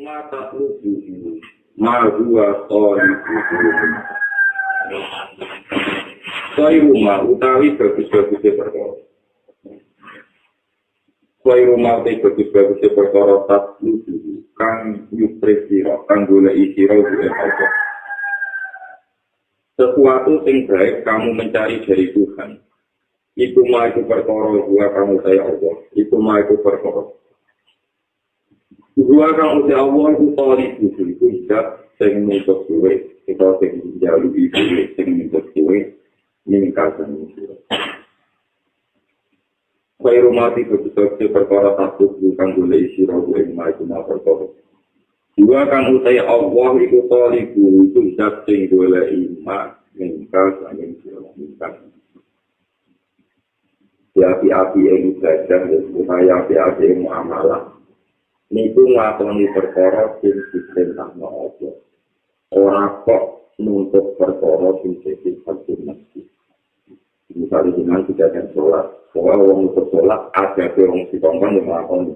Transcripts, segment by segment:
ma tatlubu ma huwa qawluhu. Soi rumah utawi bagus-bagusnya perkara. Soi rumah utawi bagus-bagusnya perkara tatlubu kang yupresira kang goleki sira bukan apa. Sesuatu yang baik kamu mencari dari Tuhan. Itu mah itu perkara gua kamu saya Allah. Itu mah itu perkara. Gua kamu saya Allah itu tali itu tidak sing nuntut kowe, kita sing jauh itu sing nuntut kowe ningkatan itu. Kaya rumah itu betul-betul perkara takut bukan boleh isi roh yang mah itu mah perkara. Gua kamu saya Allah itu tali itu tidak sing boleh iman ningkatan itu ningkatan. Api-api yang ibadah, supaya api-api yang muamalah. Niku nglakoni perkara sing diperintahno Allah. Ora kok nuntut perkara sing sifat sunati. Misalnya dengan tidak ada sholat, soal orang nuntut sholat, ada orang dikongkong yang nglakoni.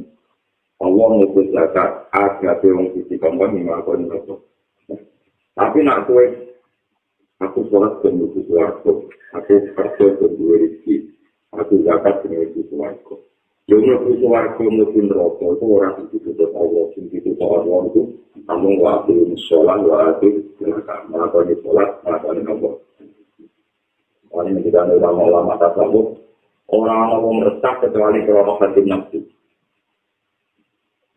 Allah nuntut zakat, ada orang dikongkong yang nglakoni. Tapi nak kowe, aku sholat dan nuntut suarga, aku kerja dan duwe rezeki. Aku zakat dengan itu suarga. Jumlah itu suarga mungkin rokok itu orang itu tutup Allah, itu Allah itu namun waktu sholat, waktu melakukan sholat, melakukan Allah. Orang yang tidak ada ulama-ulama tasawuf, orang-orang meresah kecuali kerana hati nafsu.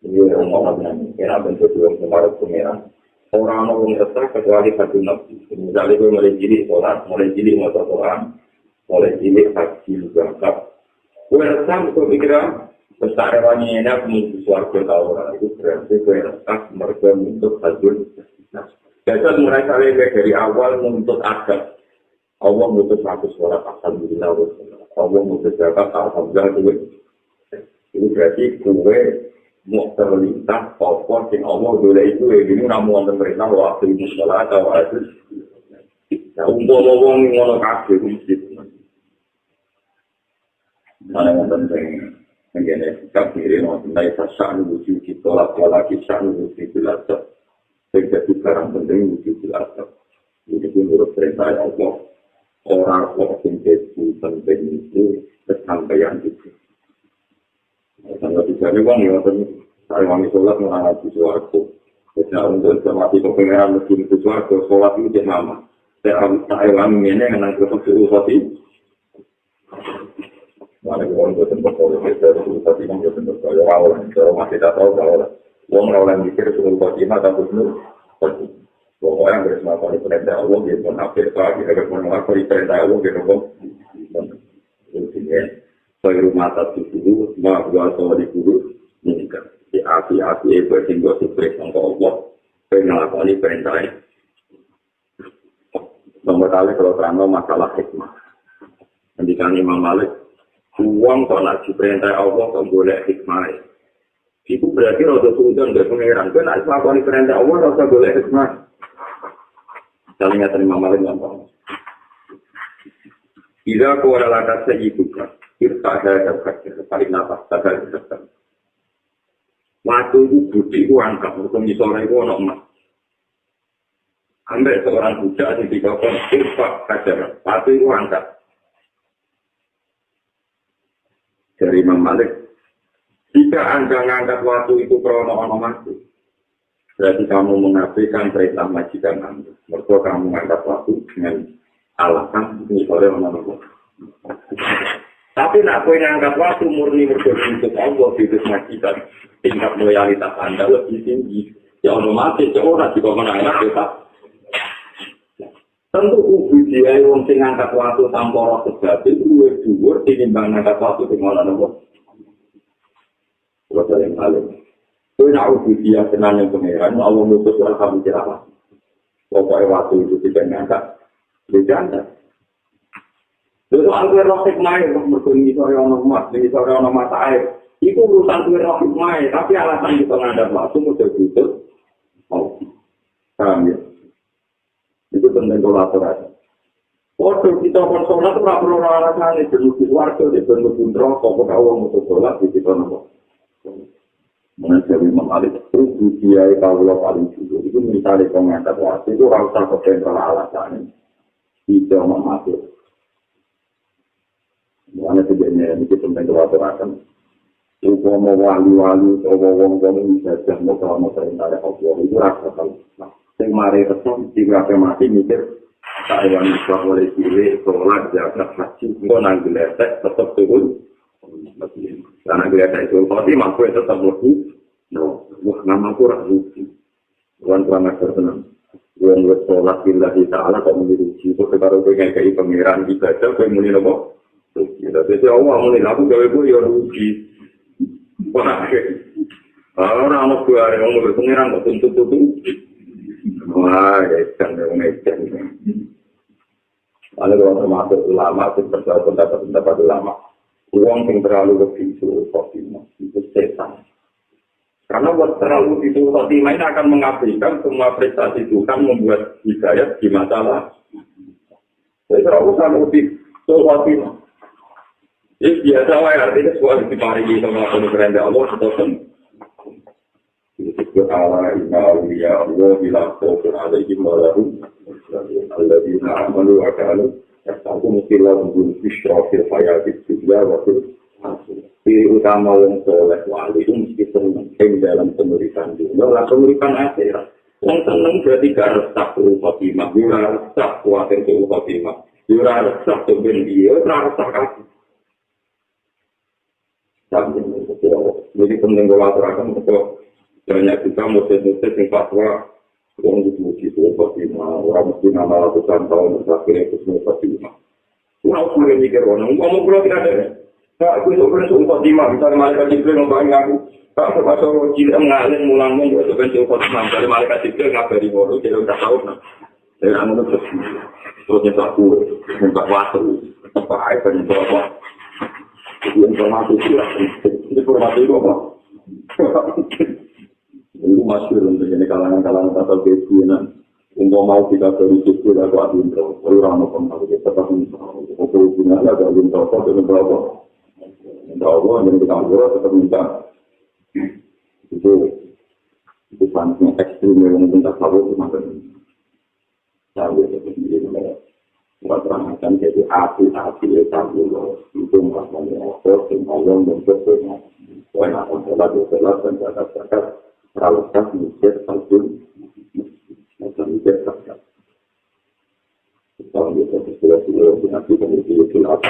Ini orang-orang yang kena bentuk yang kemarin pengeran. Orang-orang meresah kecuali hati nafsu. Misalnya itu mulai jili sholat, mulai jili motor Quran, mulai cilik haji zakat. Kue resah untuk pikiran besar rewanya ini aku menuju suarga tahu itu berarti kue resah mereka menuntut haji. Jadi mereka dari awal menuntut adat. Allah menuntut satu suara alhamdulillah. Allah menuntut zakat alhamdulillah. Itu berarti kue mau terlintas pokok yang Allah boleh itu ini namun pemerintah waktu itu sholat atau itu. Nah untuk ngomong ngono kabeh mesti mana yang penting mengenai sikap diri mengenai fasaan wujud kita wala kisah wujud jelasah jadi barang penting wujud jelasah itu menurut perintah Allah orang yang itu penting itu kesampaian itu sangat dicari uang ya saya wangi sholat mengalami suaraku jadi untuk informasi kepengeran mesin itu suaraku sholat itu nama saya wangi ini dengan kepengeran suaraku mana orang itu tempat kalau kita tapi kan kita tempat kalau orang masih tak tahu kalau orang mikir suruh khotimah atau suruh pokoknya bersama pada perintah Allah dia pun hampir pagi ada pun melakukan perintah Allah dia pun intinya saya rumah satu dulu semua dua soal di guru nikah di api-api itu tinggal seperti untuk Allah melakukan perintahnya nomor kali kalau terang masalah hikmah ketika Imam Malik uang kok nak diperintah Allah kok boleh hikmah. Itu berarti roda sultan dari pengeran. Kan nak melakukan perintah Allah roda boleh hikmah. Salingnya terima malah gampang. Jika kau adalah kata ibuka, kita ada dapat paling nafas dapat dapat. Waktu itu budi itu angkat, untuk di sore itu orang emas. Ambil seorang budak di tiga pun irfak kajar. Waktu itu angkat. Dari Imam Malik, jika Anda mengangkat waktu itu krono mati, berarti kamu mengabaikan perintah majikan Anda. Mereka kamu mengangkat waktu dengan alasan misalnya orang. Tapi nak kau mengangkat waktu murni berdoa untuk Allah itu majikan, tingkat loyalitas Anda lebih tinggi. Ya otomatis orang jika mengangkat kita. Tentu dia yang mengangkat waktu tanpa roh sebab itu dua tinimbang mengangkat waktu di mana nomor. Wajar yang paling. Itu nak dia kenal yang pengeran, Allah mutus orang kamu kira. Pokoknya waktu itu tidak mengangkat, berjanda. Lalu aku roh hikmah, berkunci sore orang emas, ini sore orang mata air. Itu urusan roh hikmah, tapi alasan kita mengangkat waktu mudah butuh. Oh, paham ya? Itu penting kolaborasi. Waktu kita konsolat itu tidak perlu alasan, itu bentuk warga, itu bentuk rokok, kalau orang untuk sholat, itu nopo. Mengenai Malik itu dia kalau paling dulu itu misalnya komentar waktu itu rasa kepentingan alasannya tidak memakai. Mana sebenarnya ini tentang kewaterakan. Umpama wali-wali atau wong-wong bisa mau kalau perintah Allah itu rasa kalau. Yang mari resep jika mati mikir Taiwan Islam oleh cilik sholat zakat haji itu nanggeletek tetap turun. Karena geletek itu pasti mampu tetap lebih. No, wah nama aku ragu. Tuan ajar tenang. Wong wis sholat billahi ta'ala kok mendiruji itu karo pengen kayak pangeran ibadah kowe muni napa? Rugi. Dadi Allah muni aku gawe ku ya rugi. Wah. Ora ono kuwi wong wis pangeran kok tuntut-tuntut. Wah, kan ngecek. Ada orang termasuk ulama, percaya pendapat ulama. Uang yang terlalu lebih suruh khotimah itu setan. Karena buat terlalu itu khotimah ini akan mengabaikan semua prestasi Tuhan membuat hidayat di masalah. Jadi terlalu lebih suruh khotimah. Jadi biasa wae artinya sebuah diparingi sama penuh Allah atau Ta'ala inna awliya Allah bila khawfun alaihim wa lahum alladzina amanu wa kanu yattaqun lahum busyra fil hayatid dunya wa fil akhirah. Ciri utama wong saleh wali itu mesti seneng dalam pemberitaan dunia lan pemberitaan akhirat. Wong seneng berarti gak resah karo khotimah, ora resah kuwatir karo khotimah, ora resah ben dia, ora resah kabeh. Jadi penting kalau aturakan untuk banyak juga murid-murid yang fatwa orang dipuji itu khotimah, orang mesti nama ratusan tahun terakhir itu semua khotimah. Orang mulai mikir orang, ngomong pulau tidak ada. Nah, aku itu pernah suruh khotimah, misalnya malaikat Jibril ngomongin aku. Tak terpaksa cilik mengalir mulangnya juga sebenarnya khotimah. Dari malaikat Jibril ngabari waduh, jadi udah tahu. Dari anu itu terus nyetak kue, nyetak waktu, apa air, nyetak apa. Informasi itu apa? Itu masyhur untuk ini kalangan-kalangan atau kesulitan. Untuk mau kita berusaha sudah kuat untuk orang mau kita tapi untuk hubungan agak untuk apa dengan berapa? Untuk apa yang kita ambil tetap minta itu pancing ekstrim yang minta tahu itu macam tahu itu sendiri. Buat terangkan jadi api itu maksudnya apa? Semua bentuknya. Wah, sholat dan zakat peralatan mikir salju macam mikir zakat. Kalau kita bersesuaian dengan kita memiliki apa?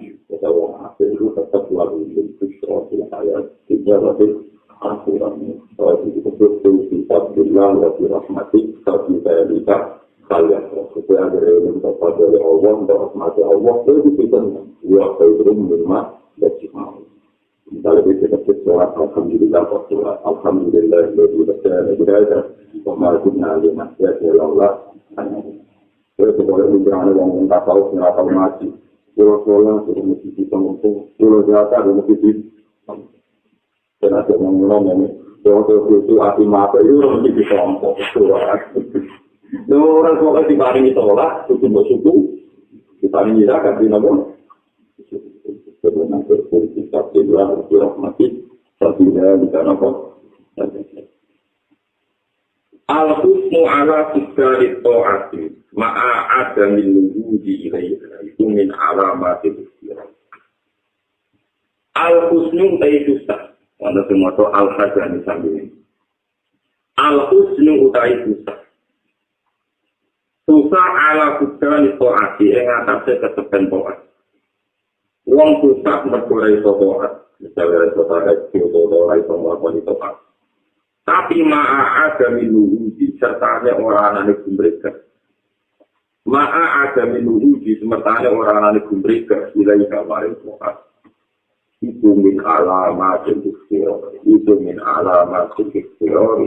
Kita orang itu tetap selalu bersyukur dengan ayat tiga lebih aturan. Kalau kita betul kita bilang lebih rahmati, kalau kita lihat kalian supaya ada yang dapat dari Allah, rahmati Allah itu kita ya belum lima decimal. Misalnya kita sholat alhamdulillah sholat alhamdulillah lebih besar berada pemajunya lima ya Allah. Terus boleh bicara dengan tahu kenapa mati. Kalau sholat itu mesti kita ngomong, kalau jatah itu mesti kenapa ngomong kalau itu hati mata itu mesti kita ngomong sholat. Orang sholat diparingi sholat, suku diparingi zakat di nama. Sebenarnya berpolitik takdirlah dirahmati sabila di sana kok. Al-husnu ala tiga ta'ati ma'a adamil wujudi ilaiha itu min alamatil istilah. Al-husnu taitu sah. Wanda semua itu al-hajani sambil. Al-husnu utaitu sah. Susah ala tiga ta'ati yang atasnya kesepen ta'at. Wong susah berkurai sotoat, misalnya sotoat itu sotoat itu melakukan itu pak. Tapi ma'a ada minuhuji sertanya orang-orang yang mereka. Ma'a ada minuhuji sertanya orang-orang yang mereka. Ilai kamarin sotoat. Itu min alamat ikhtiar. Itu min alamat ikhtiar.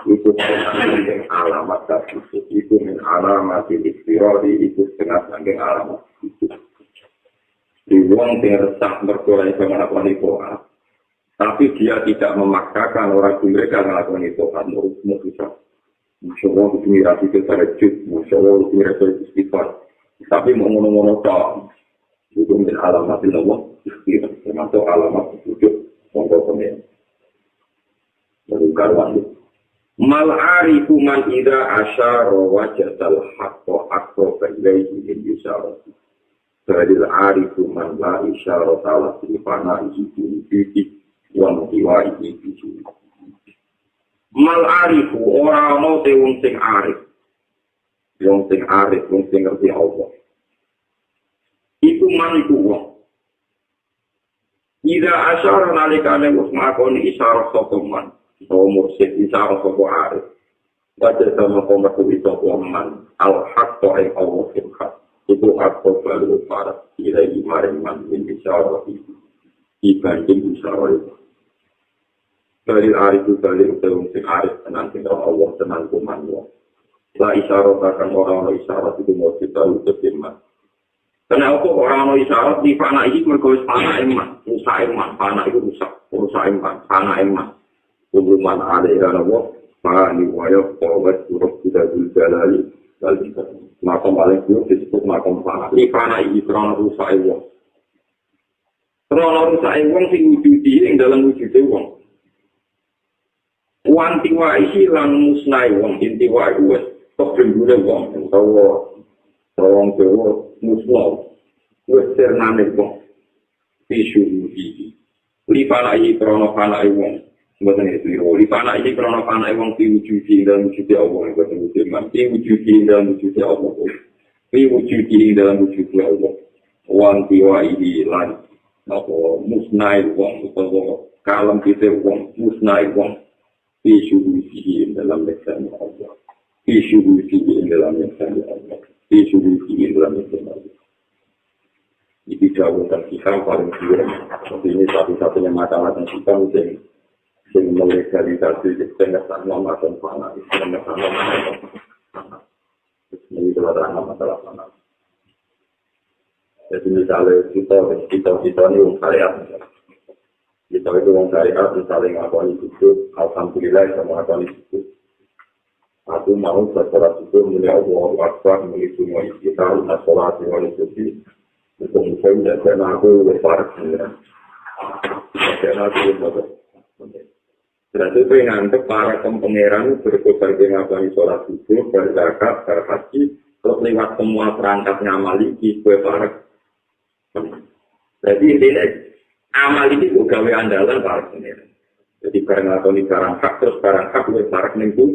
Itu setengah alamat tersebut. Itu min alamat ikhtiar. Itu setengah alamat tersebut. Di wong yang resah berkurai melakukan itu, tapi dia tidak memaksakan orang mereka melakukan itu, menurutmu bisa. Masya Allah itu mirasi ketarajud, Masya Allah itu mirasi istighfar. Tapi mengono-ngono tak, itu min alamatin Allah, termasuk alamat wujud monggo pemen. karuan. Mal arifu man ida asyara wajadal haqqa aqraba ilaihi min isyarati. Fadil arifu man la isyara ta'ala fana isi fi wa mutiwa isi. Mal arifu ora ana te wong sing arif. Wong sing arif, wong sing ngerti Allah. Iku man iku wong. Ida asyara nalikane wis makoni isyarah sapa man. Mursyid isyarah sapa arif. Wajah sama komerku sapa man. Al-haqqa ay Allah fil haq. Itu haqqa balu para ilai maring man min isyarah itu. Dibanding isyarah itu. Dari arif itu dari wong sing arif tenan sing Allah tenan kuman wong. La isyarah akan orang isyarah itu mau kita utup iman. Kenapa orang isyarat di panah ini mereka panah emas, rusak emas, panah itu rusak emas, panah emas. Hubungan ada yang apa? Panah ini wajah kawat surut tidak berjalali, lalu makam paling buruk disebut makam panah. Di panah ini kerana rusak emas. Kerana rusak emas sing wujudi yang dalam wujud emas. Wanti wa isi lang musnai wong inti wa wes tok gune wong utawa wong Jawa musnah wes ternane wong isu iki li panai krono panai wong mboten iki li panai krono panai wong diwujudi dalam wujud Allah mboten wujud diwujudi dalam wujud Allah diwujudi dalam wujud Allah wanti wa iki lan apa musnai wong utawa kalam kita wong musnai wong isu iki dalam lesan Allah isu iki dalam lesan Allah isu iki dalam lesan Allah. Ini jauh dan kita paling kira. Ini satu-satunya masalah yang kita mungkin melegalisasi setengah sama dan panah. Setengah sama dan panah. Ini adalah masalah panah. Jadi misalnya kita ini orang syariat. Kita itu orang syariat, misalnya ngakoni itu, alhamdulillah sama ngakoni itu. Aku mau setelah itu mulai Allah Akbar, mulai semua kita, sholat, mulai itu. Untuk saya karena aku besar karena aku besar. Berarti penganggap para pangeran berkobar dengan sholat subuh, berzakat, berhaji, terus lewat semua perangkat ngamali di para. Jadi ini amal ini juga gawe andalan para pangeran. Jadi karena atau barang hak terus barang hak para minggu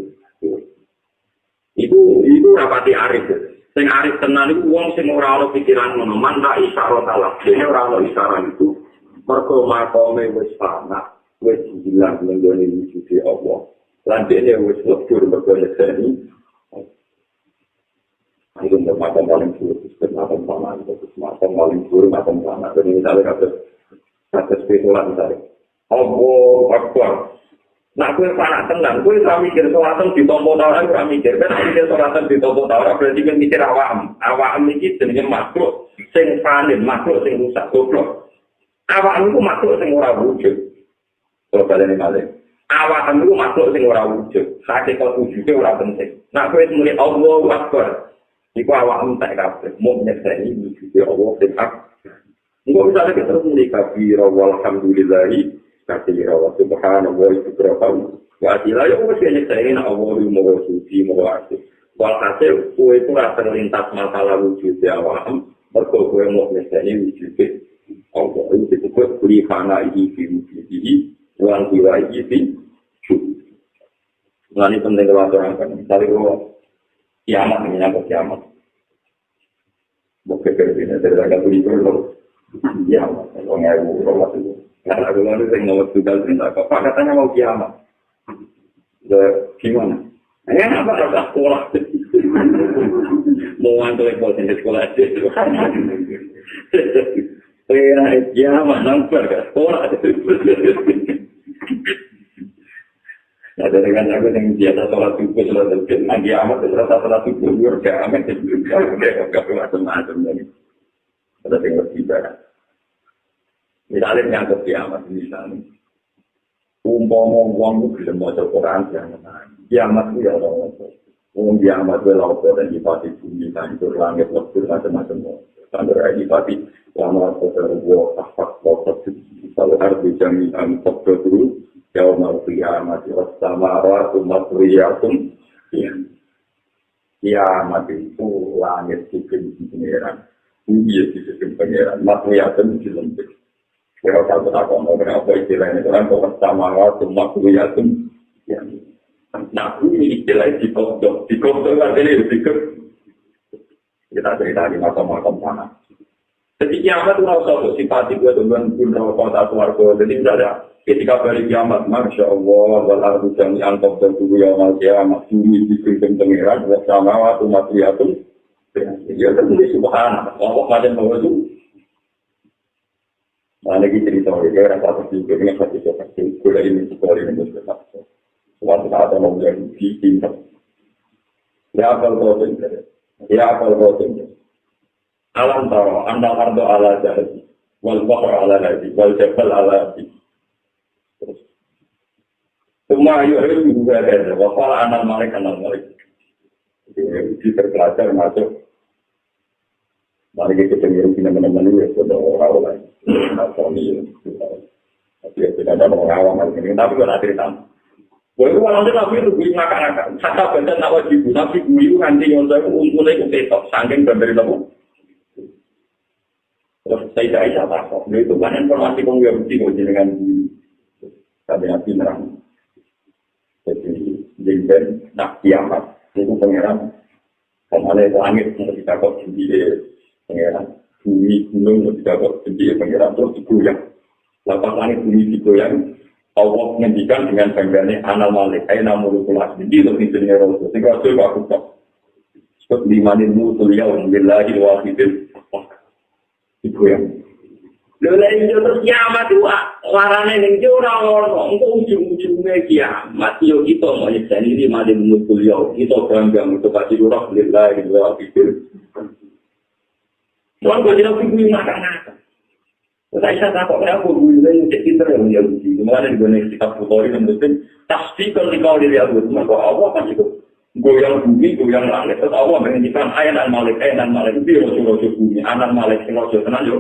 itu rapati arif. Sing arif tenan iku wong sing ora ana pikiran ngono, man ra isyarah talak. Dene ora ana isyarah itu mergo makome wis panak, wis hilang nggone wujud Allah. Lan dene wis lebur mergo leseni. Itu makam paling buruk, makam panak, makam paling buruk, makam panak. Jadi misalnya kata spiritual misalnya. Allah Akbar. Nah, kue panak tenang, kue tak mikir selatan di tombol tawar, kue mikir. Kan mikir selatan di tombol tawar, berarti kan mikir awam. Awam ini jenisnya makhluk, sing panen, makhluk sing rusak, goblok. Awam itu makhluk sing ora wujud. Kalau kalian ini balik. Awam itu makhluk sing ora wujud. Hakikat wujudnya ora penting. Nah, kue mulai Allah Akbar. Iku awam tak kabeh, mau nyekseni wujudnya Allah sing akbar. Enggak bisa lagi terus mulai kabir, walhamdulillahi. Kasih rawat subhanallah itu berapa? Wasilah ya wes kayaknya saya nak Allah mau suci mau asih. Walhasil kue itu rasa lintas masalah wujud awam. Mereka kue mau misalnya wujud Allah itu disebut beri fana ini wujud ini, uang jiwa ini. Nah ini penting kalau orang kan. Misalnya kalau kiamat menyangkut kiamat. Bukan kerjanya dari agak beri berlalu. Kiamat, orang yang berlalu itu. Karena aku lalu saya ngomong juga cerita, kok katanya mau kiamat. Gimana? Ya, apa rasa sekolah? Mau ngantuk di sekolah aja. Kiamat, nampak ke sekolah. Nah, dengan aku yang biasa sholat subuh, sholat subuh, nah kiamat, sholat subuh, kiamat, gak macam-macam. Ada yang berbicara. Misalnya nyangkut kiamat, misalnya umpama wong itu bisa maca Quran jangan kiamat itu ya Allah. Wong kiamat itu lauta dan dipati bumi, hancur langit, lebur, macam-macam. Sampai dipati lama kotor, wah, tahfak, kotor, kalau harus dijaminan kotor dulu, Yaumal qiyamati was samawati matwiyatun. Kiamat itu langit dibikin pangeran, bumi dibikin pangeran, matwiyatun dilempit. Kalau tak mau berapa istilahnya kan kok samawati matwiyatun. Nah, bumi istilah dikodok artinya dikut. Kita cerita di makam-makam sana. Jadi kiamat itu harus sifat itu dengan pun atau warga. Jadi tidak ada ketika hari kiamat, masya Allah, walau jami'an qabdan tubuh yaumil kiamat, bumi dibikin pangeran, bersama waktu matwiyatun. Ya kan ini subhanallah. Allah macam apa itu? Nah, lagi cerita ini rasa terjadi dengan hati seperti gula ini sekolah ini bersekat. Suatu saat orang yang dicinta. Ya akal bosan. Alam taro, anda ardo ala jadi, wal bahr ala jadi, wal jabal ala jadi. Semua itu juga ada. Wafal anal malik. Jadi terpelajar masuk. Mari kita cenderung teman-teman ini sudah orang lain. Tapi tidak ada orang awam ini. Tapi kalau cerita, boleh kalau nabi itu gue makan. Kata benda tak wajib. Nabi gue itu nanti yang saya untungnya itu tetap sangking dari nabi. Terus saya takut. Itu kan informasi konversi dengan kami nabi nerang. Jadi jengben nak kiamat itu pangeran. Kemana itu langit mau ditakut sendiri pangeran. Bumi gunung mau ditakut sendiri pangeran terus digoyang. Lepas langit bumi digoyang. Allah menghentikan dengan bangganya anal malik. Aina mulukul asli. Itu intinya Rasul. Sehingga Rasul aku tak. Sebab limanin mutul yaum billahi wahidin. Digoyang. Lha itu terus kiamat itu warane ning ora ono. Engko ujung-ujunge kiamat yo kita mau nyekani limanin mutul yaum. Kita bangga untuk kasih roh billahi wahidin. Tuan kok tidak pergi makan. Saya takut kenapa gue ini kita yang Yahudi. Kemarin gue nih kitab Bukhari dan Muslim. Pasti kalau dikau dari Yahudi, maka Allah kan itu goyang bumi, goyang langit. Terus Allah menghentikan ayat al-malik itu rojo-rojo bumi, anak malik rojo tenang yo.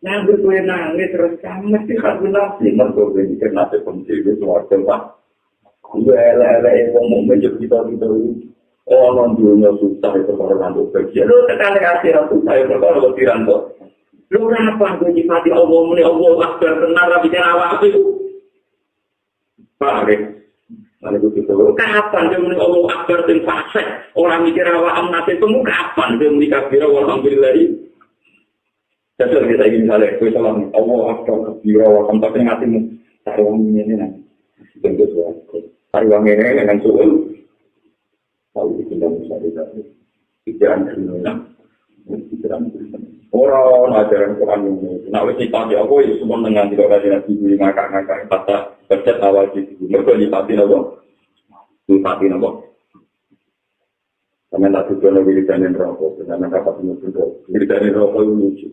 Nah gue nangis terus kamu mesti harus nafsi. Mereka gue mikir nafsi penting itu suatu tempat. Gue ele-ele yang mau menjadi kita. Orang dunia susah itu kalau rambut kerja. Lu sekali akhirat susah itu kalau lebih rambut. Lu kenapa gue nyifati Allah muni Allah akbar benar bicara apa itu? Pak, mana gue gitu. Kapan dia muni Allah akbar dan fasik? Orang mikir awam nasi temu kapan dia muni kafir alhamdulillah. Jadi kita ingin misalnya gue salam Allah akbar kafir alhamdulillah tapi ngatimu cari uang ini nanti. Tentu saja. Cari uang ini dengan suul. Kalau kita bisa dari pikiran kriminal, pikiran orang ajaran Quran ini. Nak wes dipati aku itu semua dengan tidak ada nabi ini ngakak kata bercet awal itu. Mereka dipati nabo. Kami tak suka lagi dikanin rokok, karena dapat menunjuk. Dikanin rokok itu lucu.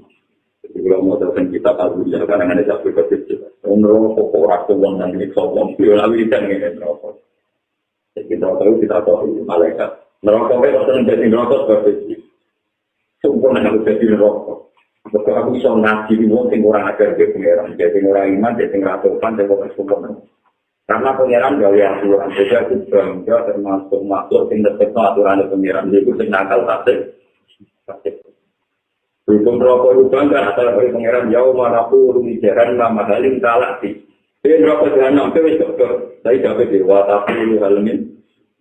Jadi kalau mau datang kita tahu dia kadang ada satu kecil. Rokok orang tua yang disombong, dia lagi dikanin rokok. Kita tahu malaikat. Neraka itu akan menjadi neraka seperti itu. Sempurna harus jadi neraka. Maka aku bisa ngaji di wong sing ora ajar ke pengeran, jadi ora iman, jadi ngratokan, jadi ora sempurna. Karena pengeran gawe aturan, jadi aku bangga termasuk makhluk sing tetep aturan pengeran, itu sing nakal tasik. Hukum neraka itu bangga asal dari pengeran jauh manapu lumijaran nama halim kalasi. Dia berapa jahanam ke wis dokter. Saya dapat dewa tapi halamin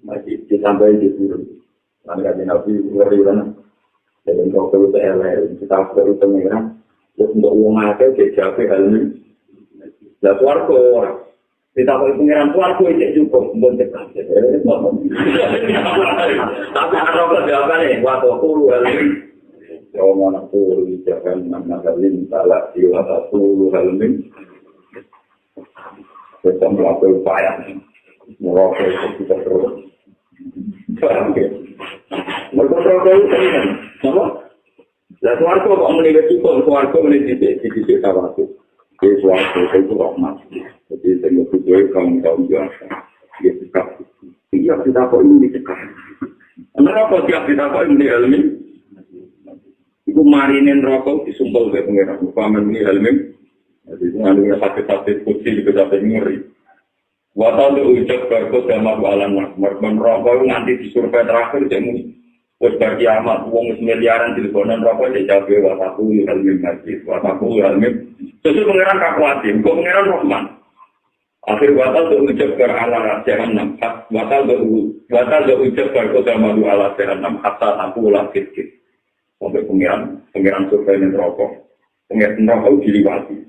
masih ditambahin di burung. Nanti ada nabi ngeri mana? Dan dokter itu LR kita perlu pengeran. Terus untuk uang akeh dijape halamin. Lah suarco. Kita perlu pengeran suarco itu cukup untuk cekak. Tapi ada apa nih? Waktu puluh halamin. Jauh mana puluh jangan nama halim salah diwata puluh halamin. Kita melakukan upaya merokok itu kita terus. Mereka itu kan, apa? Lah suarco kok menilai cukup, suarco menilai di kawasan. Di suarco itu rahmat. Jadi saya berdoa kaum biasa. Dia cekap. Iya kita kok ini cekap. Kenapa tiap kita kok ini ilmi? Iku marinin rokok disumpel ke pengeran. Paman ini ilmi. Jadi ngandungnya sakit-sakit putih juga sampai ngeri. Watal itu ucap berkut sama alam merokok nanti di survei terakhir jadi wis bar kiamat wong miliaran di lebanon rokok dijaga wataku ilmu masjid wataku ilmu sesuai pengeran kakuatin kok pengeran Rahman akhir watal itu ucap ke ala jahanam watal itu ucap berkut sama ala jahanam hatta aku ulah kit sampai pengeran survei rokok pengeran rokok diliwati.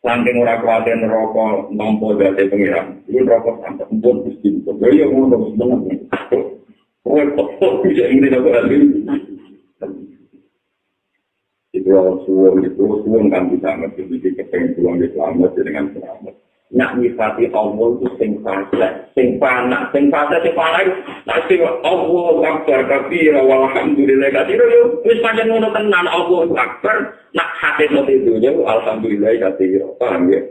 Saking ora kuatir neraka nampa dadi pengiran. Iku neraka sampe pun Gusti. Kok yo ngono seneng. Kowe kok bisa ngene kok ali. Itu suwon kan bisa ngerti iki kepengen pulang di selamat dengan selamat. Nak nyifati Allah itu sing fasa, sing panas itu nasi Allah akbar kabira walhamdulillah katsira yo wis pancen ngono tenan Allah akbar nak hati itu yo alhamdulillah katsira paham ya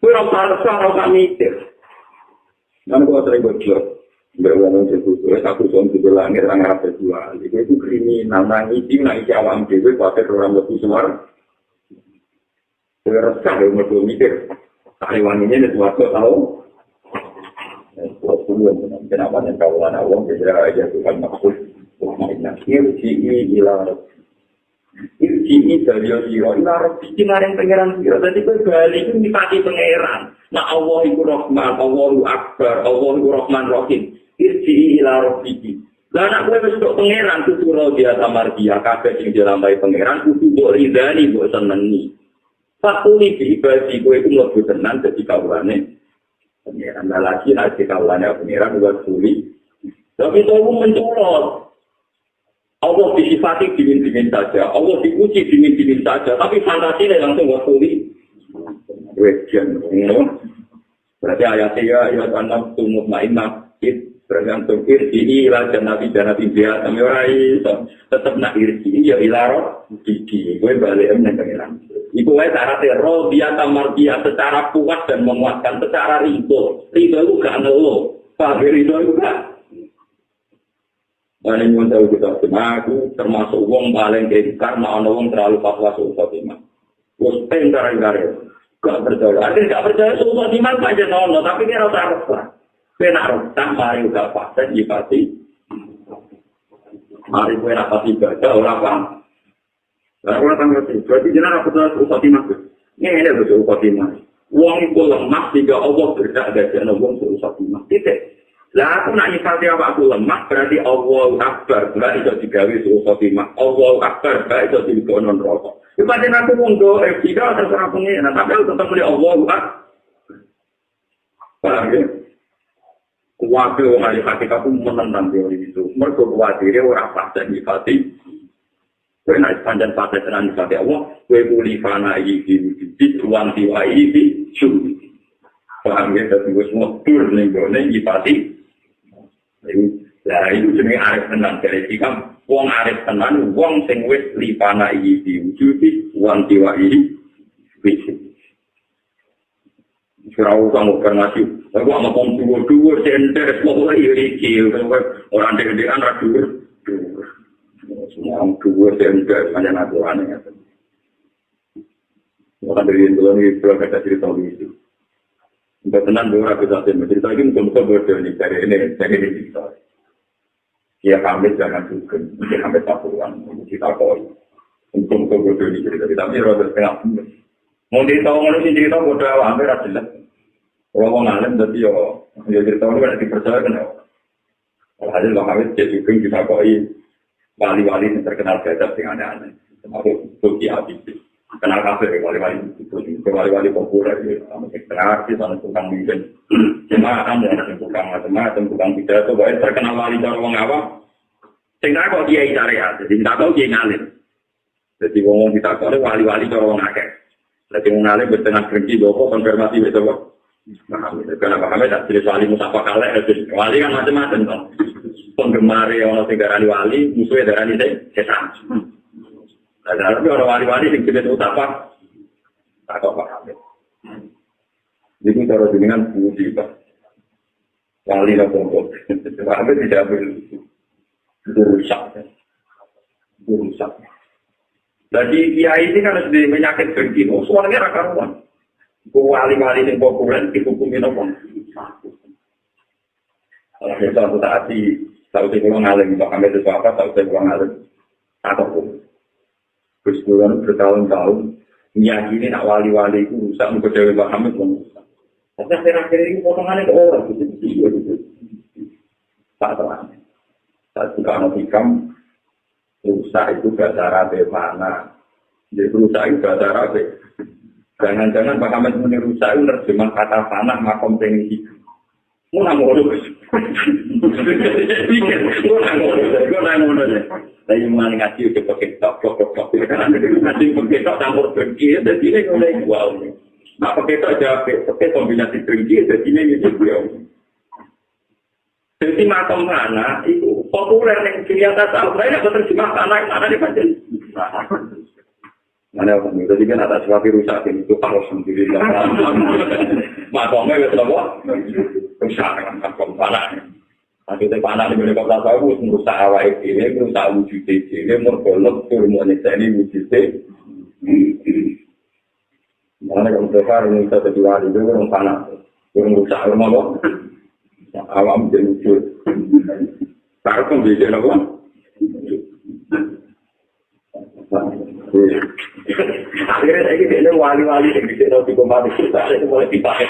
kuwi ora mikir nang kok sering bocor berwong sesuatu aku son di langit nang arep jual itu kriminal nang iki awam dhewe kuwatir ora mlebu suara resah yo mlebu mikir Taiwan ini ada suatu tahu, kenapa yang kawalan awam tidak aja Tuhan maksud, irji'i ila irji'i dari siro, ila rabbi kemarin pengeran siro, jadi gue balik itu dipati pengeran, nah Allah itu Rahman, Allahu Akbar, Allahu Rahman Rahim, irji'i ila rabbi. Lah anak gue besok pengeran itu surau dia tamar dia, kabeh yang dilambai pengeran, itu buat ridani, buat senengi. Satu ini diibadi gue itu lebih tenang jadi kawalannya pengiran. Nah lagi nanti kawalannya pengiran buat sulit. Tapi itu menculot. Allah disifati dingin-dingin saja. Allah dipuji dingin-dingin saja. Tapi fantasinya langsung buat sulit. Wejian. Berarti ayatnya ayat 6 tumut ma'inah. Bergantung irji'i ila janabi dia. Tapi orang tetap nak irji'i ya ilarah. Gigi. Gue balik emang pengiran. Ibu saya syaratnya roh dia tamar dia secara puas dan menguatkan secara ridho itu gak ngeluh Pak ridho itu gak dan yang tahu kita aku termasuk wong paling kayak karena ada wong terlalu pas-pas Khotimah terus pengar-pengar gak percaya ada gak percaya Khotimah aja nono tapi dia harus lah benar tak mari gak pasti dipati mari gue pasti baca orang paham. Orang tanggal itu, berarti jenazah betul Khotimah. Ini ada betul Khotimah. Uang itu lemah jika Allah berdak ada jenazah uang betul Khotimah. Titik. Lah aku nak nyifati apa aku lemah berarti Allah Akbar berarti itu digawe betul Khotimah. Allah Akbar berarti itu digonon rokok. Ibadah aku uang doa jika terserah pengiran, tapi aku tetap beli Allah Akbar. Paham ya? Kuwatir orang hati aku menentang teori itu. Mereka kuwatirnya orang pasti nyifati. Kue naik panjang pada tenan pada Allah, kue pulih fana ini di ruang tiwa ini curi. Paham ya, tapi gue semua tur nih gue nih pasti. Lah itu jenis arif tenan dari sikam, uang arif tenan, uang sing wes li fana ini curi, ruang tiwa ini curi. Serau kamu karnasi, aku ama pom dua center, semua iri kiri, orang degan radur. Semua dua sehingga hanya naturannya. Maka dari itu ini belum ada cerita itu. Untuk tenang dua ratus tahun cerita ini untuk berdiri dari ini cerita. Ya kami jangan juga, mungkin sampai tapuan kita koi. Untuk berdiri cerita, tapi roda setengah. Mau cerita orang ini cerita bodoh hampir jelas. Orang ngalim tapi yo cerita ini kan dipercaya kenapa? Kalau hasil kami jadi kita koi. Wali-wali yang terkenal gajah dengan aneh-aneh. Termasuk Tuki Habib. Kenal kafe wali-wali itu. Wali-wali populer. Sama artis, sama tukang mimpin. Jemaah dan tukang macam-macam, tukang pidato. Bahkan terkenal wali dari orang awam. Sehingga kok dia syariat. Jadi kita tahu dia ngalim. Jadi ngomong kita tahu wali-wali dari orang akeh. Jadi ngalim bertengah kerja bahwa konfirmasi itu kok. Kenapa kami tak jenis wali musafah kalah. Wali kan macam-macam kan. Penggemar yang orang darani wali, musuhnya darani setan. Tapi orang wali-wali yang jenis utama, tak tahu apa. Jadi cara dengan puji pak, wali lah pokok. Tapi tidak berusak. Jadi kiai ini kan harus di penyakit dengki, soalnya rakaruan. Wali-wali yang populer dihukumi apa? Kalau suatu saat tahu saya pulang alim, kalau ambil sesuatu tahu saya pulang alim. Ataupun keseluruhan bertahun-tahun meyakini nak wali-wali itu rusak untuk Dewi Muhammad pun rusak. Tapi akhir-akhir ini potongannya ke orang gitu. Tak terang. Saat juga anak hikam, rusak itu bahasa Arab mana? Jadi rusak itu bahasa Arab. Jangan-jangan Pak Ahmad muni rusak itu terjemah kata panah makom tinggi. Mau ngono. Pikir, mau ngono. Tapi malah ngaji ke pakai tok. Ngaji pakai tok campur dengki, jadi ini mulai wow. Nah pakai tok pakai kombinasi dengki, jadi ini wow. Jadi makom mana itu populer yang kelihatan tahu. Saya nggak terjemah mana di baca. Mana orang itu jadi kan ada sesuatu rusak itu harus sendiri. Makomnya betul apa? Rusak dengan makom panah. Nanti panah di mana kau tahu merusak awal ini, merusak wujud ini, mergolok turunnya ini wujud ini. Mana kalau besar ini kita terjual itu orang panah, orang rusak rumah kok. Awam jadi wujud. Tak pun bisa apa? Akhirnya saya ini wali-wali yang bisa nanti kembali kita, saya mulai dipakai.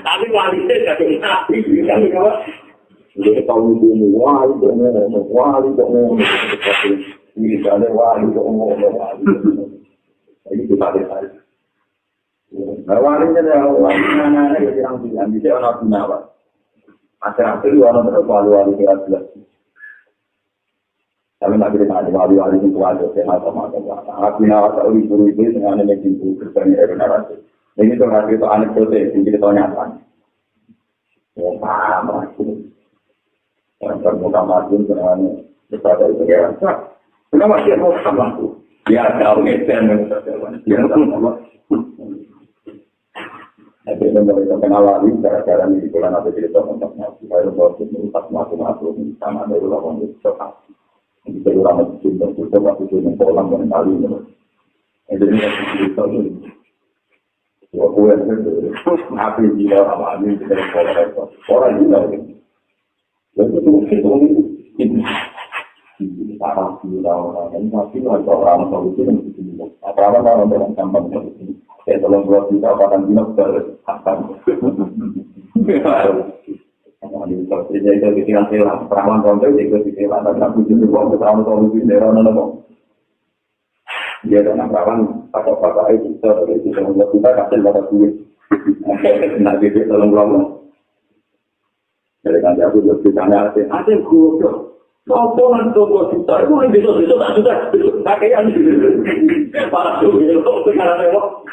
Tapi wali saya tidak mengatakan, kami apa? Jadi tahun ini wali kok ini ada wali kok wali. Ini dipakai saya. Nah walinya ada wali mana yang bilang bisa orang punya apa? Akhir-akhir orang terus wali-wali jelas. Kami nak kira ada wali-wali itu ada semacam-macam. Aku nak tahu guru itu dengan yang itu bertanya generasi. Ini tu nak itu anekdote, ini kita nyata. Oh paham aku. Orang termuka masuk dengan berbagai kegiatan. Kenapa dia mau sama aku? Dia tahu ngeten dia tahu. Tapi mereka kenal lagi cara-cara ini bulan apa cerita tentangnya. Supaya lebih merusak masuk sama dari lawan itu. Kita orang itu berkumpul waktu itu mengolah kali ini. Jadi kita itu, waktu itu nabi dia apa ini kita orang juga. Jadi itu para orang ini masih ada orang tahu itu yang apa orang dalam kampung itu. Saya tolong buat kita akan dinas terhadap. Jadi itu kita hilang perawan konten itu kita hilang tapi aku juga buat perawan solusi daerah mana bang? Dia ada perawan apa itu dari itu kalau kita kasih pada duit, nak jadi tolong belum. Jadi kan aku juga ditanya ada guru, sokongan toko kita itu yang besok tak sudah pakaian para guru itu sekarang lewat.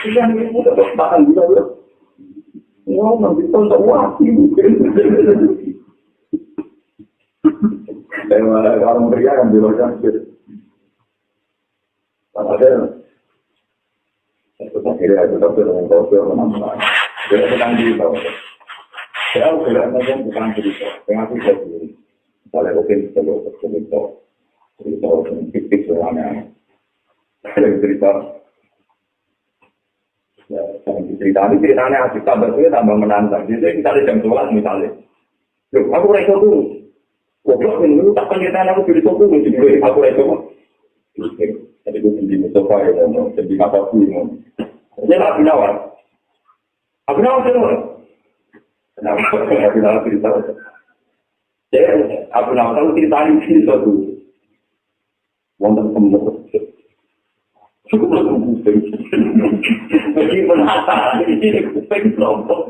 Yang ini mudah bahkan juga. Oh, nanti tonton wajib. Dan orang pria yang bilang cantik. Padahal, akhirnya aku dapat dengan kau menambah. Dia sedang di bawah. Saya tidak ngomong bukan cerita. Dengan aku sendiri. Misalnya mungkin cerita fiktif semuanya. Cerita. Ceritanya asik tambah menantang. Jadi kita jam 11 misalnya. Loh, aku reso dulu. Goblok ini tak pengertian aku jadi sopo jadi aku reso. Jadi gue di Mustafa ya, jadi apa pun. Jadi Abu Nawar kenapa? Abu Nawar cerita. Jadi Abu Nawar kalau cerita ini sesuatu. Wonten semua. Cukup kuping. Meskipun hatta ini kuping kelompok.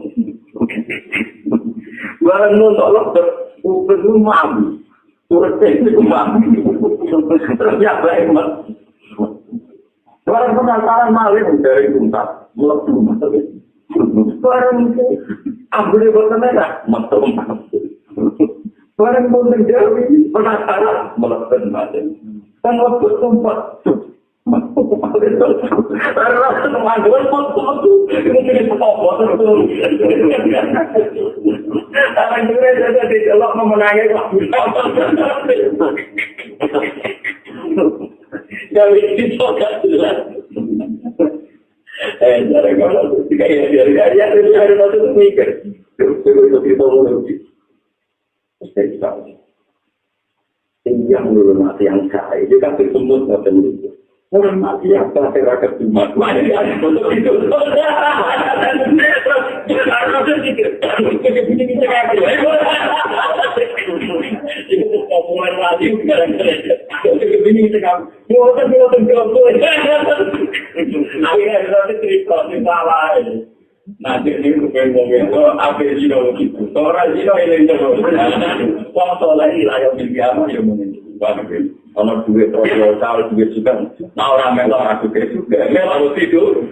Barang nonton dokter, kuping itu mampu. Turut itu mampu. Terus ya baik mas. Barang penasaran malah dari tuntas. Melepuh. Barang itu ambil berkenaan. Melepuh. Barang pun terjadi penasaran. Melepuh. Kan waktu tempat. Rasa teman-teman pun ini jadi pokok terus. Orang kira jadi elok memenangi waktu. Kami itu gak jelas. Dari kalau kayak dari ada satu mikir. Terus kita mulai. Yang dulu mati yang kaya, itu kan semut macam itu. Orang mati apa terakat cuma mana ada foto itu. Itu populer lagi sekarang. Begini sekarang. Bukan akhirnya ada cerita salah. Nanti ini ngomong apa sih dong gitu. Orang sih ini terus. Waktu lagi lah yang biasa yang mungkin. Kalau duit proposal, duit juga. Nah orang melok aku juga. Melok tidur.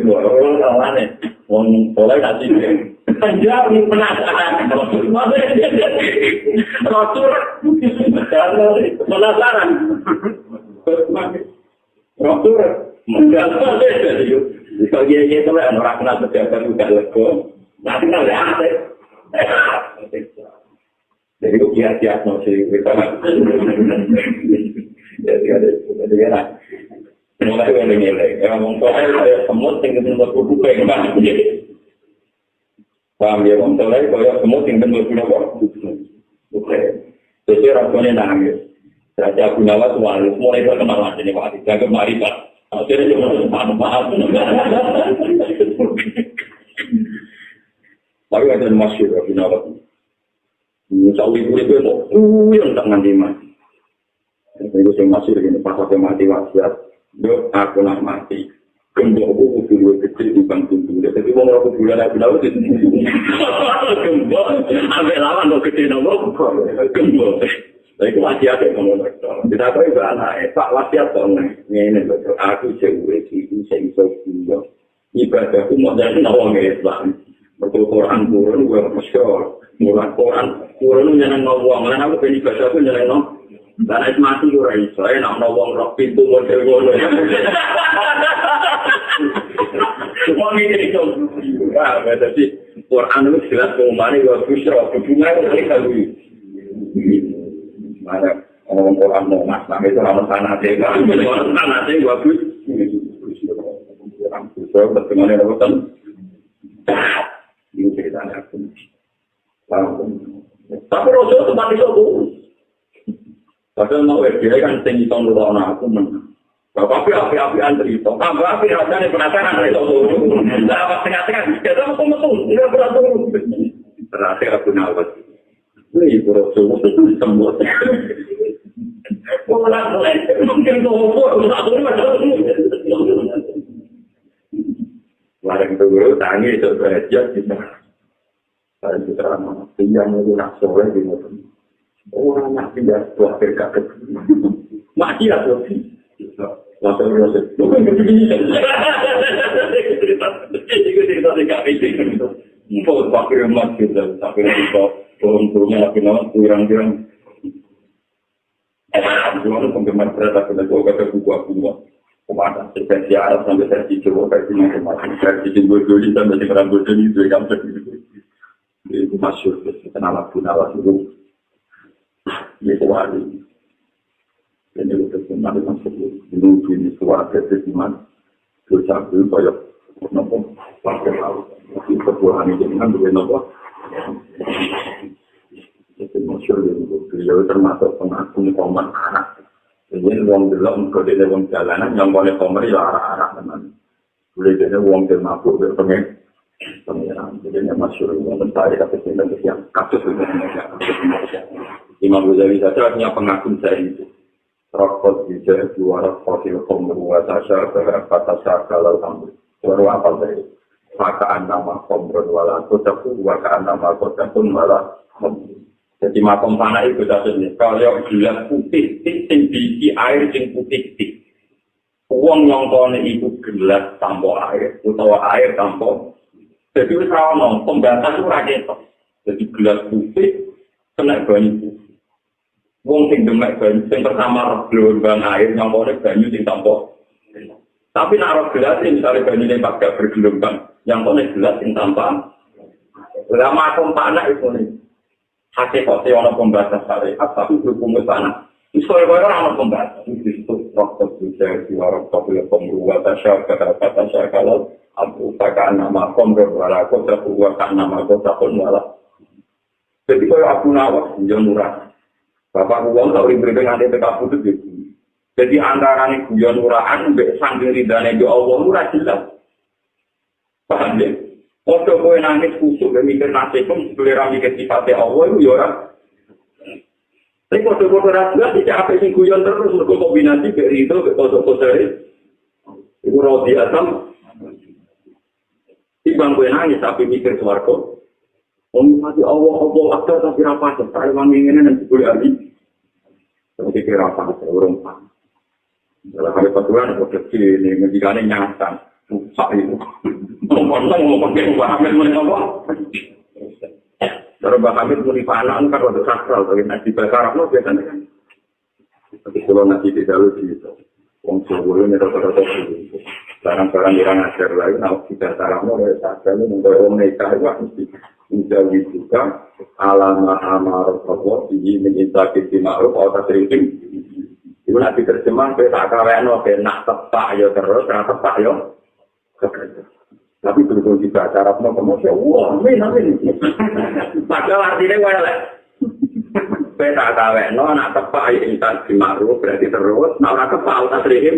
Orang lawannya. Orang boleh kasih dia. Anjir, penasaran. Rotur. Penasaran. Rotur. Kalau dia itu orang kenal pejabat juga lego. Nanti kan ada. Jadi kiat-kiat masih kita. Jadi ada. Mulai dari nilai. Yang saya semut tinggal bentuk buku yang mana? Paham ya, mulai kalau semut tinggal bentuk buku. Oke. Jadi rasanya nangis. Raja Gunawan Tuhan mulai berkenalan ini Pak. Jaga mari Pak. Akhirnya cuma paham. Tapi ada masyhur Gunawan. Misalnya itu yang tak nganti mati. Itu yang masih begini, pas aku mati wasiat, aku nak mati. Gembok aku dulu kecil di bangku dulu. Tapi mau aku bulan aku tahu itu. Gembok, ambil lawan lo kecil nopo. Gembok. Tapi wasiat yang ngomong dokter. Kita tahu itu anak, Pak wasiat dong. Ini betul. Aku jauh itu saya bisa juga. Ibadahku mau jadi nawang Islam. Betul Quran turun gue masyur. Mulai Quran turun jangan nawang. Karena aku pengen ibadahku jangan nawang. Karena itu mati orang Israel, nak nawang roh pintu model-model. Semua ini itu. Nah, jadi Quran itu jelas kemana juga busro. Hubungan itu kali kali. Mana orang Quran mau masam itu orang sana tega. Orang sana tega bus. Orang busro berteman dengan orang. Ini ceritanya aku. Tapi Rasul tempat itu aku. Padahal mau dia kan tinggi tahun dulu aku menang. Bapak api-apian cerita. Tambah api rasanya penasaran dari itu. Nah, tengah-tengah. Ya, sama betul. Tidak beratur. Terakhir aku nawat. Ini Rasul semut. Mungkin ngomong. Larang itu tangi itu saja kita. Saya kita pinjam itu nak sore di motor. Orang nak pinjam buat berkat. Mati lah tu. Masa proses. Bukan begini. Cerita dekat itu. Mau pakai emas kita, pakai itu. Turun-turunnya lagi nama kurang-kurang. Jual penggemar berat aku dah kata buku. Kemana? Spesial sampai versi Jawa versi macam-macam. Versi Jumbo-Jumbo sampai sekarang Jumbo-Jumbo itu yang itu masyhur. Kenal itu. Itu wali. Ini itu semua masuk. Ini suara kesimpulan. Dosa itu banyak. Nopo pakai hal. Itu kebuahan itu kan juga nopo. Itu masyhur itu. Beliau termasuk pengagum komat anak. Jadi uang belum kalau dia uang jalanan yang boleh komer ya arah-arah teman. Boleh jadi uang termabuk berpengen. Pengiran. Jadi yang masyhur uang mentari tapi tidak yang kasus itu. Imam Ghazali saja punya pengagum saya itu. Rokok bisa juara fosil komer wasasya berkata kalau kamu baru apa dari makaan nama komer wala kotaku makaan nama kotaku malah. Jadi makom panah itu saja. Kalau gelas putih, sing biji air sing putih. Uang nyongkone itu gelas tanpa air, atau air tanpa. Jadi kalau pembatas itu rakyat. Jadi gelas putih kena banyu. Uang sing demek banyu, yang pertama gelombang air nyongkone banyu sing tanpa. Tapi naruh gelas ini misalnya banyu yang agak bergelombang, nyongkone gelas sing tanpa. Lama makom panah itu nih. Hakikat orang pembatas syariat, tapi berhukum sana. Soalnya kau orang pembatas, disebut rokok juga di warung kopi pembuat tasya kata tasya kalau aku takkan nama komber wala kota buat nama kota pun wala. Jadi kau aku nawas guyon murah. Bapak uang tak beri dengan dia tetap putus gitu. Jadi antara nih guyon murahan sambil ridane di Allah murah jelas. Paham ya? Ojo kau nangis kusuk dan mikir nasibum sebelum mikir sifatnya Allah itu ya. Tapi kode-kode rahasia tidak apa sing guyon terus untuk kombinasi dari itu ke kode-kode itu roti asam. Timbang gue nangis tapi mikir swarga. Mati Allah ada tapi apa saya mangingene dan boleh ali. Tapi kira apa orang pak. Dalam hari patuan kode ini ngendikane nyata. Susah itu. Ngomong pakai paham men apa? Kalau Hamid mau dipanak kan waktu sakral, tapi nanti bahasa Arab biasanya kan. Tapi kalau nanti tidak lucu itu, orang Jawa ini rata-rata itu. Barang-barang yang ngajar lagi, nah di bahasa Arab mulai sakral ini membawa orang nikah itu mesti menjauhi juga alama amarah Allah di mencintai di ma'ruf atau sering. Itu nanti terjemah bahasa kaweno nak tepak ya terus, nak tepak ya. Tapi betul juga cara promosi, wah, amin. Padahal artinya wala. Peta kawek, no, nak tepak ya intan dimakruh berarti terus, nak orang kepal tak terihim.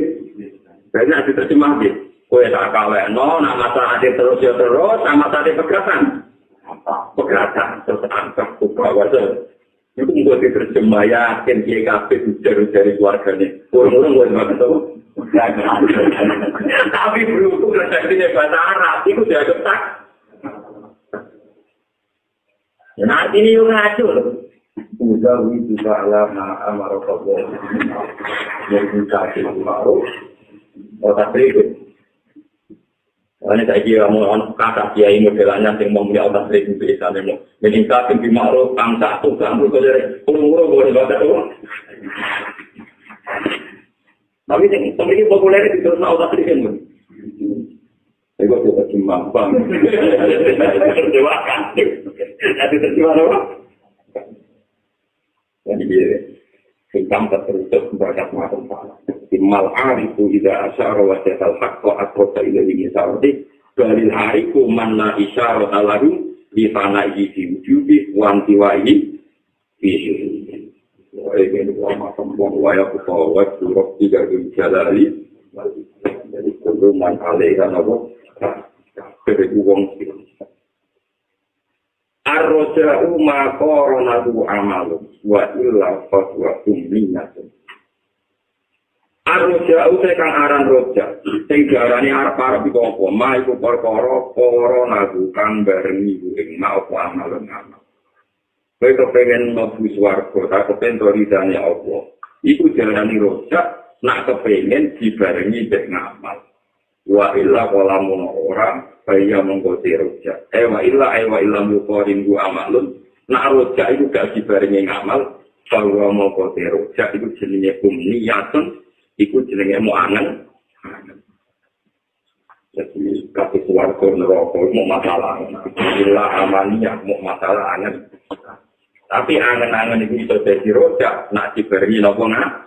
Berarti nanti terjemah gitu. Kue tak kawek, no, nak masalah adik terus ya terus, sama tadi pergerakan. Pergerakan, terus angkat kubah wajah. Itu gue diterjemah yakin YKP dari keluarganya. Kurang-kurang gue nggak tahu. Tapi berhubung redaksinya bahasa Arab, itu dia ketak. Nah, ini yang ngaco loh. Udah itu alama amarah Allah. Yang dikasih maru, otak berikut. Karena saya kira mau kata kiai modelannya yang mau punya otak berikut bisa nemu. Meningkatkan di maru, kang satu, kang berikut dari kurung-kurung boleh baca tuh. Tapi yang memiliki populer itu terus otak berikut. Saya kok tidak cuma bang. Terjemahkan. Nanti terjemah apa? Jadi dia hitam tertutup berkat macam salah. Timal arifu ida asyara wa jatal haqqa atrosa ila ini saudi. Balil arifu manna isyara talaru di fana'i di wujubi wantiwa'i di wah ini macam waya kutawat surah 3 jalali. Jadi keluman alaihan apa? Dari uang sih. Ar-roja'u maqaranatu amalun wa illa fatwa umminatun. Ar-roja'u sekang aran roja. Sing diarani arep-arep iku apa? Ma iku perkara qaranatu kang barengi ing apa amalun amal. Kowe kepengen mlebu swarga, tak kepen ridane Allah. Iku diarani roja, nak kepengen dibarengi mek ngamal. Wa illa qalamun ora kaya mengkoti roja. Wa illa muqarin gua amalun. Nak roja itu gak dibarengi ngamal. Bahwa mengkoti roja itu jenenge umniyatun. Itu jenenge mu'angan. Jadi kasih suarga neraka mau masalah. Illa amaniyah mau masalah angen. Tapi angen-angen itu bisa jadi roja. Nak dibarengi nopo ngah.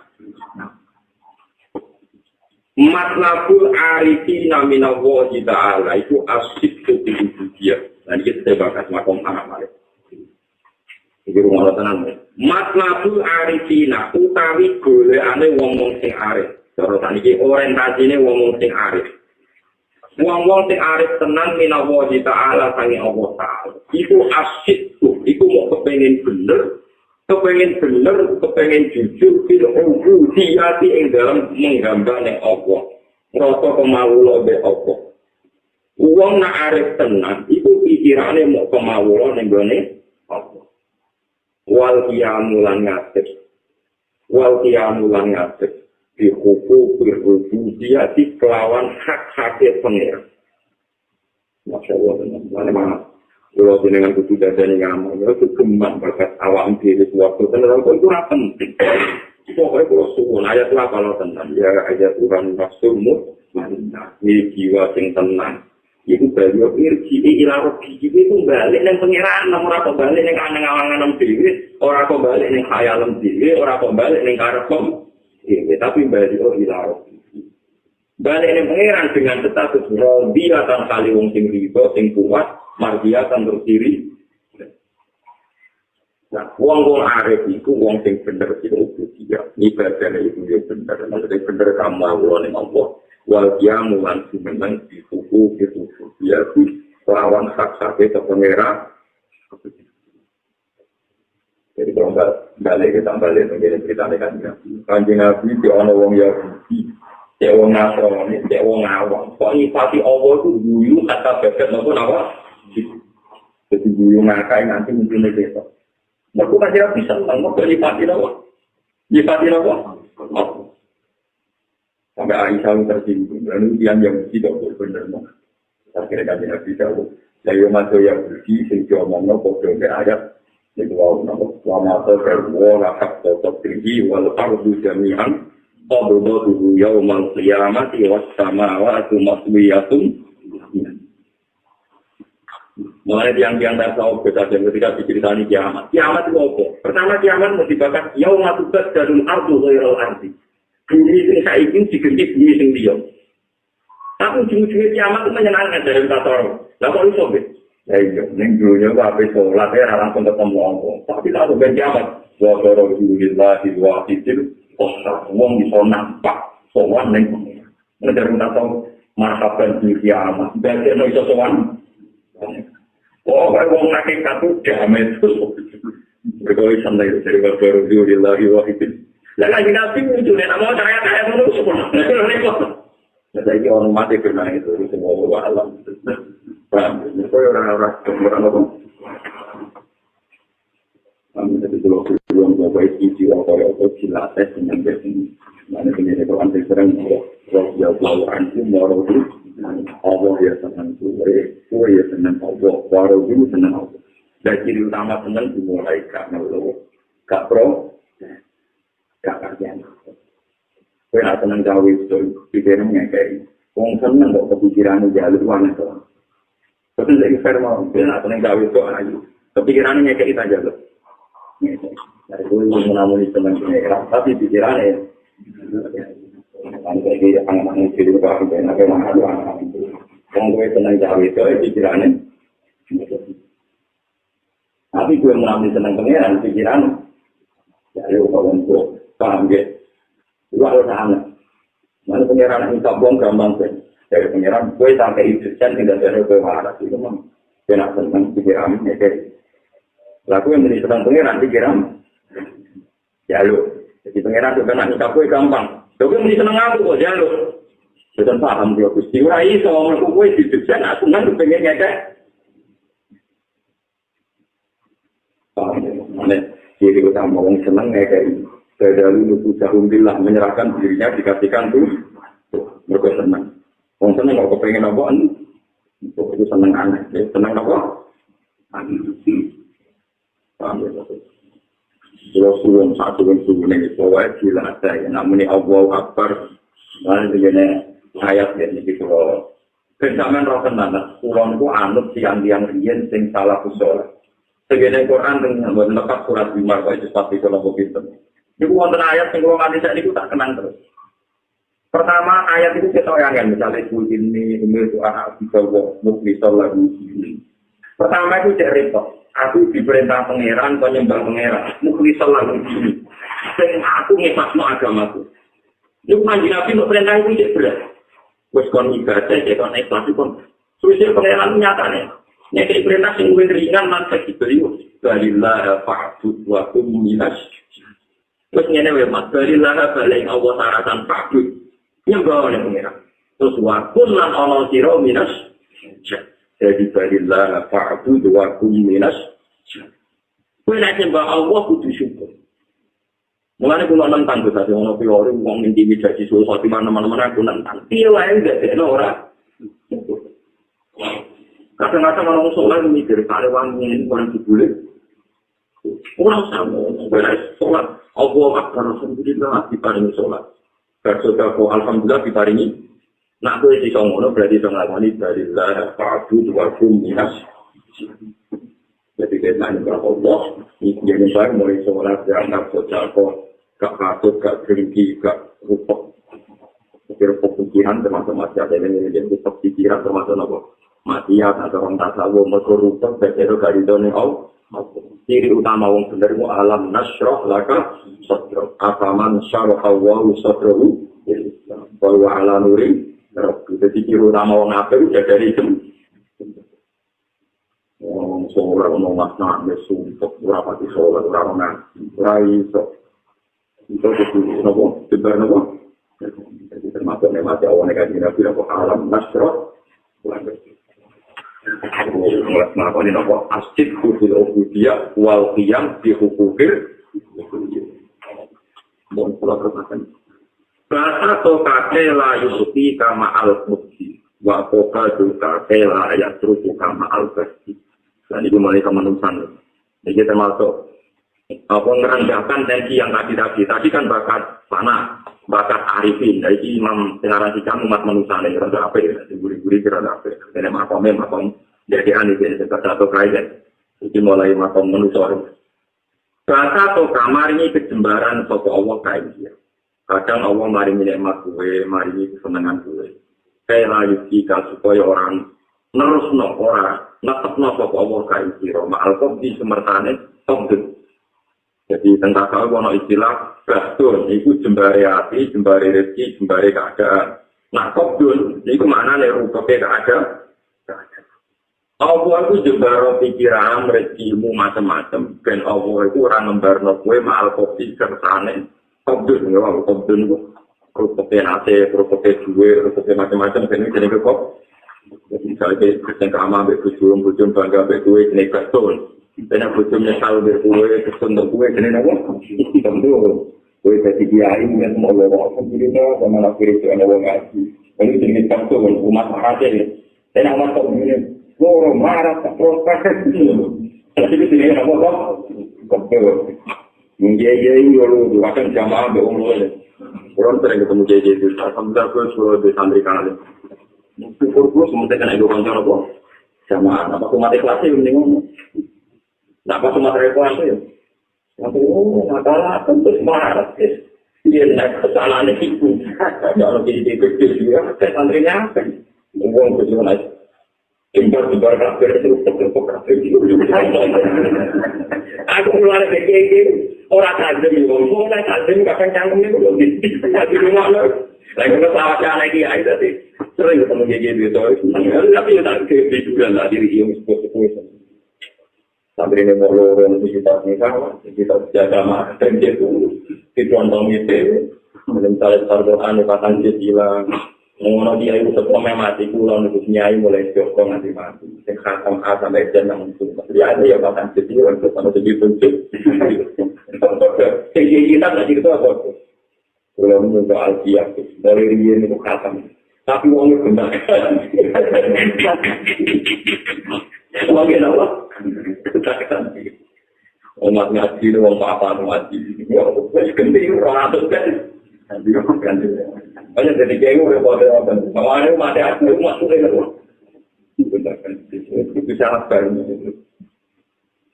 Matlabul arifina minallahi ta'ala itu asyidku bilubudiyah. Dan kita bahas makom amal. Ini rumah tenan. Matlabul arifina utawi golekane wong-wong sing arif. Cara saniki orientasine wong-wong sing arif. Wong-wong sing arif tenan minallahi ta'ala sange Allah Ta'ala. Iku asyidku, iku mau kepengen bener. Kepengen bener, kepengen jujur, fil ubudiyati ing dalam menggambane Allah. Ngrasa kemawula be Allah. Wong nak arif tenan, iku pikirane mau kemawula ning gone Allah. Wal qiyamulan ngasih. Di hukum berubudiyati kelawan hak-hak pengira. Masya Allah, teman-teman. Kalau dengan kudu dadane ngamal, itu gembang berkat awam diri suatu tenan itu ora penting. Pokoknya kalau suwun ayat apa lo tenang ya ayat Tuhan maksudmu mana ini jiwa sing tenang Iku beliau irji ila rogi itu balik yang pengiran, orang kok balik yang angan-angan dewi, orang kok balik yang khayalan dewi, orang kok balik yang karepom dewi, tapi beliau ila rogi. Balik yang pengiran dengan status robi akan kali wong sing riba, sing kuat, mardia akan berdiri. Nah, wong arif itu wong sing bener itu dia, ibadahnya itu dia bener, maksudnya bener kamu Allah yang Allah. Wal kiamu lan sumeneng di suku itu dia lawan hak-hak ke pengira. Jadi kalau balik kita balik menjadi cerita dengan Kanjeng Nabi di ana wong Yahudi, cek wong Nasrani, cek wong awam. Kok nyifati Allah itu guyu kata bebet maupun apa? Jadi guyu ngakai nanti mungkin besok. Mereka kasih bisa ngomong kok nyifati apa? Nyifati apa? Sampai Aisyah tersinggung, lalu yang tidak benar akhirnya kami Nabi tahu. Saya masuk yang bersih, sehingga ngomong kode ayat, itu wama terkeluar hak totok tinggi, walau jami'an, qabdatuhu yaumal qiyamati was samawati maswiyatun. Mulai tiang-tiang tak tahu beda ketika diceritani kiamat. Kiamat itu apa? Pertama kiamat mengatakan yaumal tubadalul ardu ghairal ardi. Bumi yang saya ingin diganti bumi yang dia. Tapi ujung-ujungnya kiamat itu menyenangkan dari kata orang. Lah kok iso be? Ya iya, ning dulunya kok ape salat ya langsung ketemu Allah. Tapi tak ben kiamat. Wa qarabillahi wa fitil wong iso nampak sowan ning pengira. Nek dari kata marhaban di kiamat. Ben ono iso sowan. Oh, wong hakikat itu damai terus. Berkali sampai dari wa qarabillahi wa fitil. Lagi nabi muncul, nama saya menusuk pun. Jadi orang mati kena itu semua alam. Paham? Kau orang-orang apa? Kami tadi belum baik isi apa silates dengan ini. Mana ini kalau anda serang roh ya antu moro itu Allah ya senang tu, ya senang Allah, waro itu senang Allah. Dan ciri utama senang dimulai karena Allah. Kak Pro. Gak kerjaan. Kau nak senang gawe itu, pikirannya kayak, wong senang kok kepikirannya jalur mana tuh. Betul dari firman, kau nak senang gawe itu aja, kepikirannya kayak kita jalur. Dari itu menamuni senang pengeran, tapi pikirannya, kan kayak anak-anak itu juga, kayak anak-anak itu. Wong kau senang gawe itu, pikirannya. Tapi kau menamuni senang pengeran, pikirannya. Jalur kau paham ya? Itu harus aneh. Mana pengiran yang tabung gampang kan? Dari pengiran, gue sampai itu kan tidak ada gue marah itu memang kena tentang pikiran ya kayak. Laku yang menjadi tentang pengiran pikiran, ya lu. Jadi pengiran juga nak nikah gue gampang. Tapi menjadi seneng aku kok ya lu. Sudah paham dia gusti. Urai sama aku gue di kan aku nggak pengen ngekek. Paham ya? Mana? Jadi kita mau seneng ngekek. Dari lupa jahumbillah menyerahkan dirinya dikasihkan tuh mereka senang. Orang senang kalau kepengen apa itu senang aneh. Senang apa? Aneh. Paham ya? Kalau suwung satu yang suwung ini bahwa gila ada yang namanya Allahu Akbar. Lalu begini ayat ya ini kalau pencaman roh tenan, kulon itu anut tiang-tiang riyen sing salah usul. Segini Quran dengan lepas surat 5 itu pasti kalau begitu. Itu wonten ayat yang kalau nganti saya itu tak kenang terus. Pertama ayat itu kita yang misalnya ini itu anak dibawa muklisol lagu ini. Pertama itu cek repot. Aku diperintah pangeran, penyembah pangeran, muklisol lagu ini. Dan aku ngefasno agamaku. Itu kanjeng Nabi untuk perintah itu cek berat. Wes kon ibadah, cek kon ikhlas pun. Sudah pangeran nyatane. Nek perintah sing luwih ringan lan diberi balillah fa'bud wa kum minas. Terus ngene wae Mas, balillah balik Allah syaratan fa'bud. Nyembah nek pengiran. Terus wa kun lan ana sira minas. Jadi balillah fa'bud wa kum minas. Kowe nek nyembah Allah kudu syukur. Mulane kula nentang to dadi ono teori wong intimidasi suatu di mana-mana aku nentang. Piye wae enggak ono ora. Kadang-kadang orang sholat mikir, kalau wangi ini orang dibully. Orang sama, beres sholat. Allah Akbar Rasulullah diparingi sholat. Bersodakoh Alhamdulillah diparingi Nak kowe iso ngono berarti iso nglakoni barillah fa'budu wa kum minas. Jadi kita ini Allah, ini saya mulai sholat, anak sosialko, gak kasut, gak dengki, gak rupok. Rupok pikiran termasuk masyarakat ini, jadi rupok pikiran termasuk apa? Maksiat atau orang tasawuf, mereka rupok, berbeda dari dunia Allah. Ciri utama orang benar itu alam nasroh laka sodroh. Afaman syarah Allahu sodrohu, bahwa ala nuri. Jadi ciri utama orang apa itu dari itu. Sholat nomah nangis sumpah berapa di sholat berapa nanti raiso itu nopo sebar nopo jadi termasuk memang awalnya kan nabi nopo alam nasroh mulai melakukan nopo asyik kufil ubudiyah wal qiyam di hukukir mohon pulang termakan bahasa tokake la yusufi kama al-mukti wa pokadu kakela ayat terus kama al-basti. Dan itu mulai kemanusiaan. Jadi termasuk apa merendahkan tensi yang tadi kan bakat panah, bakat arifin. Jadi imam pengarang hikam umat manusia ini rada apa ya? Guri-guri rada apa? Ini makom jadi aneh ini satu kaitan. Jadi mulai makom manusia. Bahasa atau kamar ini kejembaran sopo Allah kain dia. Kadang Allah mari nikmat gue, mari kesenangan gue. Kayak lagi supaya orang nerusno ora netepno sapa Allah kae sira ma'al di semertane tonggen. Jadi tentang kalau ono istilah baston iku jembare ati, jembare rezeki, jembare keadaan. Nah tonggen iku maknane rupae keadaan. Allah itu jembaro pikiran, rezekimu macam-macam. Ben Allah itu ora ngembarno kowe ma'al kopi kersane. Tonggen ya tonggen iku rupae nate, rupae duwe, rupae macam-macam ben jenenge kok. Jadi misalnya kita kamar berkujung bangga berkue jenis betul. Dan bujum nyesal berkue kesuntuk kue jenis apa? Tentu. Kue jadi kiai yang semua lorong sendiri dah sama nak kiri tu orang ngaji. Ini jenis betul umat marah ni. Dan amat kau ni lorong marah tak protes. Jadi kita ni apa kau? Betul. Menjadi orang bukan jamaah berumur. Orang sering ketemu jadi itu. Alhamdulillah kau suruh di santri kali. Syukur semuanya kena hidupan cara kok sama apa umat ikhlas itu mending apa umat ikhlas itu masalah tentu marah dia nak kesalahan itu kalau jadi dipikir juga santrinya apa uang kejualan timbar kafir itu kafir aku keluar dari itu orang tajam orang tajam kadang canggung itu belum bisa di rumah lagi pesawatnya lagi ada sih sering ketemu gitu tapi ya tak ke juga lah diri yang sepuh-sepuh sampai ini mau lorong kita nikah kita jaga mah dan itu dicontoh itu mencari sardoan pasang jadilah mau dia itu sebelumnya mati pulang untuk nyai mulai jokong nanti mati khatam A sampai jam yang itu dia ada ya pasang jadilah untuk sama segitu kita nggak gitu apa kalau menurut Al-Qiyah dari dia itu khatam tapi uangnya benar. Uangnya apa? Ketakutan. Umat ngaji itu uang apa ngaji? Uang genting orang atas kan? Nanti orang ganti. Banyak jadi kau yang boleh apa? Kawan umat ada umat tu ada. Benar kan? Itu bisa apa?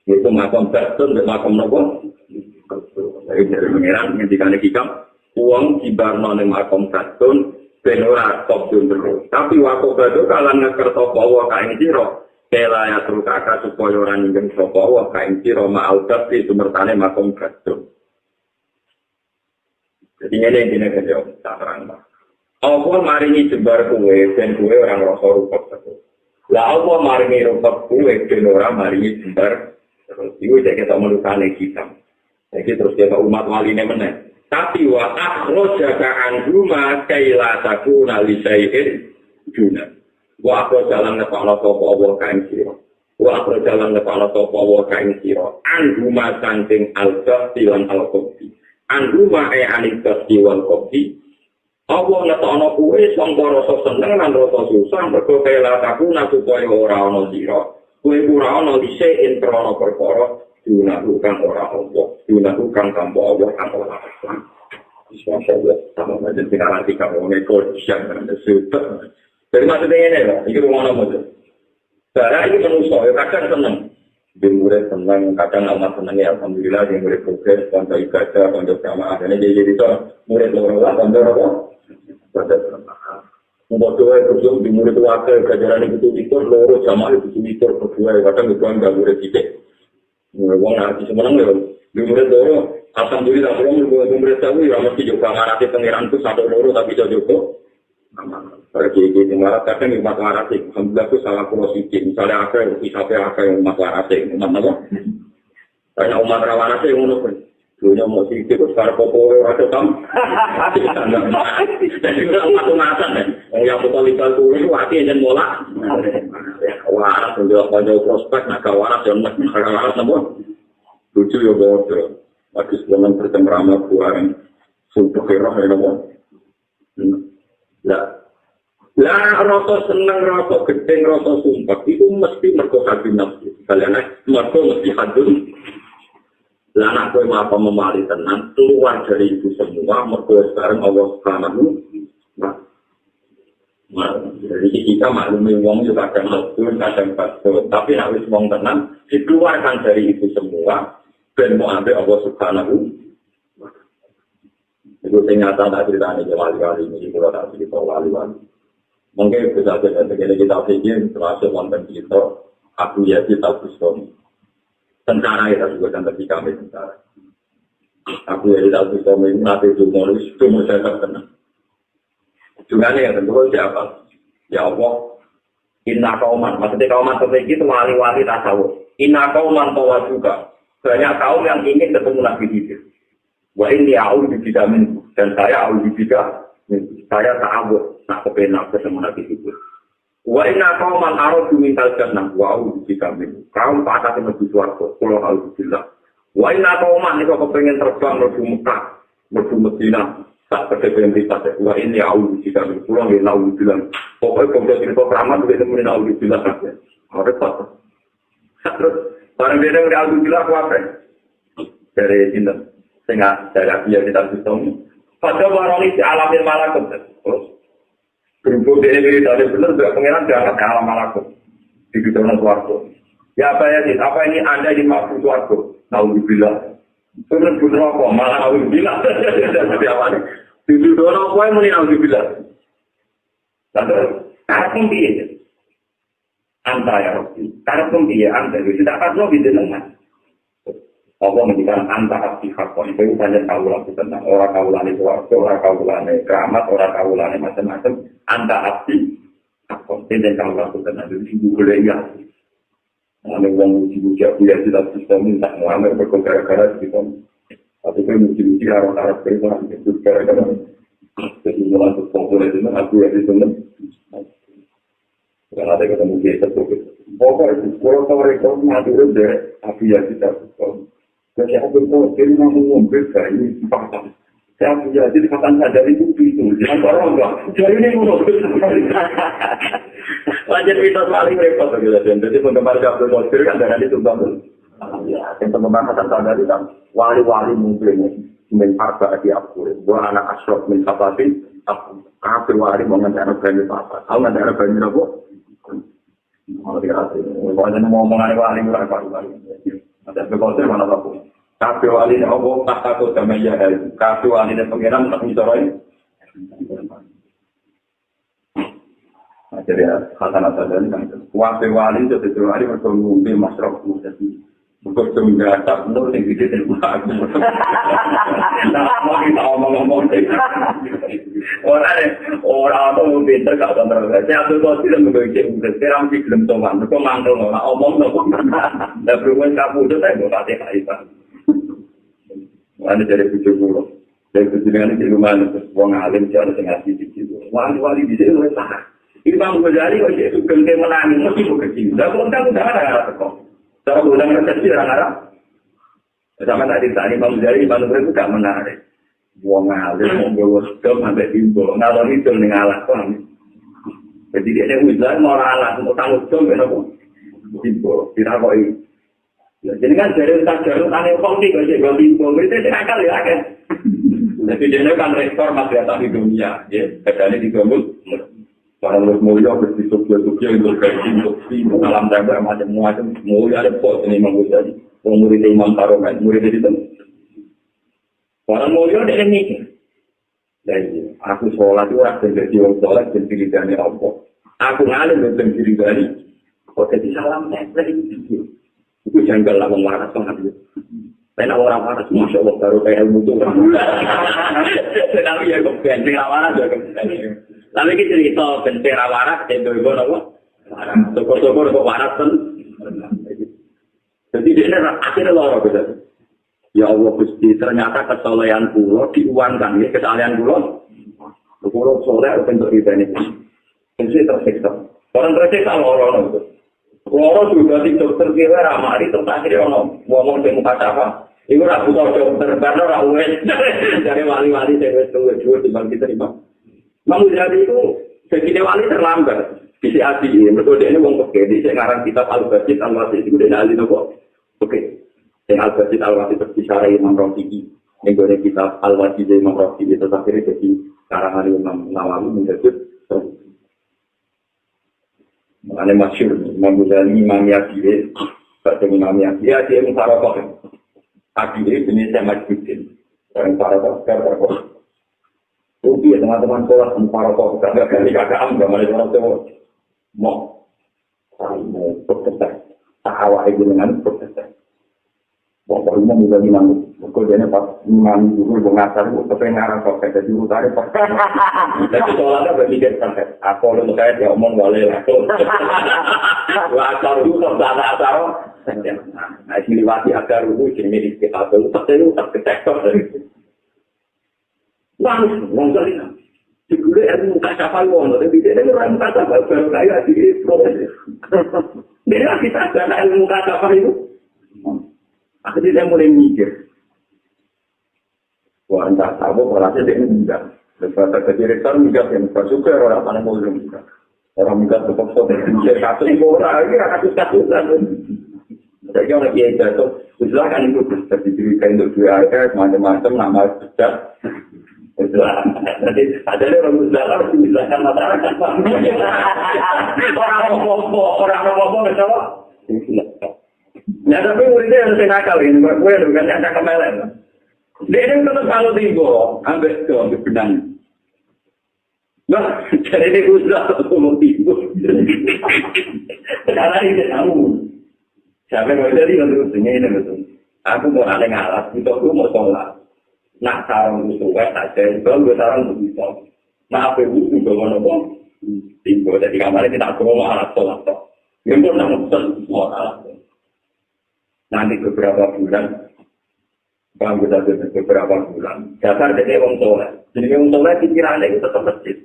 Itu makam tertentu, makam nopo. Dari pengiran yang dikandung hikam, uang dibarno dengan makam tertentu. Benora top terus. Tapi waktu itu kalau ngeker sapa wa kain sira, kela ya terus kakak supaya orang ingin sapa wa kain sira ma'audat di sumertane makom gadung. Jadi ini kan yo tak terang. Allah maringi jembar kuwe ben kuwe orang rasa rupek terus. Lah Allah maringi rupek kuwe ben ora maringi jembar terus. Iku jadi kita menukane kita. Jadi terus kita umat waline meneh. Tapi wa akhrajaka anhuma kaila takuna li syai'in duna. Wa akhrajaka nepana sapa Allah kaing sira. Wa akhrajaka nepana sapa Allah kaing sira. Anhuma saking al-qasti lan al-qasti. Anhuma anikasti wal qasti. Allah ngetokno kuwe sangka rasa seneng lan rasa susah mergo kaila takuna supaya ora ana sira. Kuwe ora ana li syai'in krana perkara Duna kang ora Allah, duna kang tanpa Allah kang ora Islam. Masya Allah, sama aja tinggal nanti kamu ngekor siang dengan sudah. Jadi maksudnya ini lah, ini rumah nama tu. Cara ini manusia, kadang senang. Di murid senang, kadang amat senang ya. Alhamdulillah, di murid progres, konco ibadah, konco jamaah. Jadi itu murid orang-orang, konco apa? Konco jamaah. Membuat itu di murid wakil, kajaran itu loro jamaah itu berdua. Kadang itu enggak murid titik. Wong nanti semenang lho. Di murid loro, alhamdulillah kalau murid tahu ya mesti juga ngarati pengiran itu satu loro tapi jodoh. Pergi di malah kadang umat larasik, alhamdulillah itu salah kurosiki. Misalnya apa yang umat larasik, umat apa? Banyak umat larasik yang menurut dulunya mau sikit, sekarang popo ada tam. Jadi udah umat umasan ya. Yang betul-betul turun itu hati yang molak. Waras, menjawab prospek, naga waras, naga waras apa? Lucu ya bodoh. Lagi sebelum bercengkrama buang sumpah kerah ya apa? Lah rasa senang, rasa gedeng, rasa sumpah itu mesti mergo hadun nafsu. Kalian mergo mesti hadun. Lah anak kowe apa memali tenan keluar dari itu semua mergo sekarang Allah Subhanahu wa taala. Jadi kita maklumi wong juga kadang pasut, tapi nek wis wong tenan dikeluarkan dari itu semua ben mau ambil Allah Subhanahu wa taala. Itu ternyata tak ceritanya wali-wali ini, kalau tak cerita wali-wali. Mungkin bisa saja kita pikir termasuk konten kita, aku ya kita Bustami. Tentara ya, juga tentara kami tentara. Aku ya kita Bustami, nanti itu mau saya terkenal. Juga nih, tentu siapa? Ya Allah, inna kauman. Maksudnya kauman seperti itu wali-wali tasawuf. Inna kauman tawa juga. Banyak kaum yang ingin ketemu Nabi Khidir. Wah ini aku juga dan saya aku juga saya ta'awud nak kepenak ketemu Nabi itu. Wa inna qauman aradu min al-jannah wa aku juga kaum patah menuju swarga kula alhamdulillah. Wa inna qauman nek kepengin terbang menuju Mekah menuju Madinah tak kepengen dipakai. Wa ini aku juga kula nggih lau bilang pokoke komplek itu keramat wis temen aku bilang kabeh. Ora apa. Terus bareng dene aku bilang apa? Dari sini sehingga dari dia kita Bustami pada warang isi alamin malakut terus berhubung dia ini dari benar juga pengiran diangkat ke alam malakut di dunia suarga ya apa ya sih, apa ini anda di makhluk suarga naudzubillah bener-bener apa, malah naudzubillah seperti apa nih di dunia apa yang muni naudzubillah lalu karena pun dia anta ya Rabbi karena pun dia anta itu tidak akan lebih dengar Allah menjadikan antara pihak kon itu banyak kaulah tentang orang kaulane suwarga, orang kaulane keramat, orang kaulane macam-macam. Antara pihak kon dan kaulah tentang itu boleh ya. Ane wong uji-uji aku ya tidak bisa minta ngambil berkara-kara gitu. Tapi kan uji-uji harus berkara itu gara-gara jadi mulai populer itu aku ya di sana. Karena ada ketemu dia tertutup. Pokoknya kalau kau rekor ngatur deh, aku ya tidak bisa. Jadi aku berpikir ngomong bergaya pasang. Saya punya jadi pasang sadar itu pintu. Jangan orang enggak. Jadi ini ngomong. Wajar kita paling repot gitu. Jadi penggemar Abdul Qadir kan dengan itu bangun. Ya, yang penggemar pasang sadar itu kan wali-wali mungkin menparba di aku. Dua anak asrof mencapatin aku. Aku wali mau ngejar berani apa? Aku ngejar berani apa? Mau dikasih. Pokoknya ngomong-ngomong wali mulai wali. Ada berkotor mana aku. Kafe wali ne opo tak takut sama ya hal. Kafe wali ne pengiran tak misoroi. Jadi kata tadi kan kafe wali itu itu wali bertemu di masyarakat jadi betul menjadi nur yang gede dan besar. Nah, mau kita ngomong-ngomong orang tuh pinter gak kontrol. Saya tuh kok tidak begitu. Sekarang sih belum tahu kan. Kok mantul nggak omong nggak. Dah berumur kamu itu saya mau kasih kaisa. Ada dari tujuh puluh. Dari tujuan itu rumah itu uang alim cara tengah sisi itu. Wali-wali di sini besar. Ini bang Ghazali kok itu gede menangis mesti begitu. Dah pun kamu dah ada kok. Cara ulang resepsi orang-orang. Sama tadi Bang Ghazali Bang itu gak menarik. Wong alim mau sedom sampai timbul. Ngalor itu ngalah paham. Jadi dia udah mau alat mau tanggung sedom kenapa? Timbul. Tidak kok ini. Jadi kan dari tak jarum aneh kok di kok timbul. Itu akal ya kan. Jadi dia kan rektor madrasah di dunia, ya. Kadang di Gambut, orang mulia bersih Jogja itu kayak alam tembak macam-macam, mulia ada pos ini mengusai, murid Imam Karomen, murid itu. Orang mulia ada yang mikir. Jadi aku sholat itu orang jadi orang sholat dan diri dari Allah. Aku ngalir dan diri dari, kok jadi salam tembak itu. Itu janggal lah waras banget. Karena orang waras, masya Allah, baru kayak ilmu itu. Tapi ya kok benteng waras ya kok. Tapi kita cerita benteng waras, itu itu apa? Syukur-syukur kok waras kan. Jadi dia akhirnya lorong gitu. Ya Allah Gusti, ternyata kesolehan pulau diuangkan ya kesalahan pulau. Pulau soleh untuk ibadah. Ini tersiksa. Orang tersiksa lorong itu. Loro juga di dokter kira ramari terus akhirnya ono ngomong di muka apa? Iku ra butuh dokter karena ra wes dari wali-wali sing wis tuwa dibang diterima. Namun jadi itu jadi wali terlambat. Bisi adi mergo dene wong kok di sing ngaran kitab Al-Basit Al-Wasit iku dene ahli nopo? Oke. Sing Al-Basit Al-Wasit terbicara Imam Rafi'i. Ning gone kitab Al-Wasit Imam Rafi'i itu akhirnya jadi karangan Imam Nawawi menjadi Ane masyur, Imam Ghazali, Imam Yadir, kata Imam Yadir, dia mengharapkan. Akhirnya jenis saya majudin, orang mengharapkan, mengharapkan. Rugi ya teman-teman sekolah, mengharapkan, gak am, gak mana orang semua. Mau proses, tak awal itu dengan proses. Pokoknya juga gimana, pokoknya pas imam dulu mengajar, kepengaran proses, jadi utara pas. Tapi soalnya berpikir sampai, aku lalu saya dia omong boleh lah. Asal itu terasa. Nah, siliwati agar dulu jadi kita dulu, tapi itu terketektor dari itu. Wah, ngomong lah. Juga ada muka kapal wong, tapi dia ada orang muka kapal baru kayak di proses. Dia kita ada muka kapal itu. Akhirnya dia mulai mikir. Wah, entah tahu orangnya dia enggak. Lepas ke direktur enggak yang bersuka orang mana mau enggak. Orang enggak berfokus dia kasus orang ini kasus dan jadi orang dia jatuh. Silakan itu diberikan untuk dua macam-macam nama sejak. Jadi ada orang Islam harus dijelaskan masyarakat. Orang ngomong betul. Ya tapi muridnya yang saya nakal ini, gue bukan yang nakal melen. Dia ini tetap kalau tinggal, ambil benang. Nah, jadi ini usah ngomong tinggal. Karena ini tahu. Siapa yang mau jadi menurutnya ini betul. Aku mau ada ngalas, itu aku mau sholat. Nah, sarang itu suka saja, kalau gue sarang itu bisa. Nah, apa itu juga mau tinggal, jadi kamar ini tak perlu alat sholat. Yang pernah mau alat. Nanti beberapa bulan, bangga saja beberapa bulan. Dasar dari orang soleh. Jadi orang soleh pikirannya itu tetap masjid.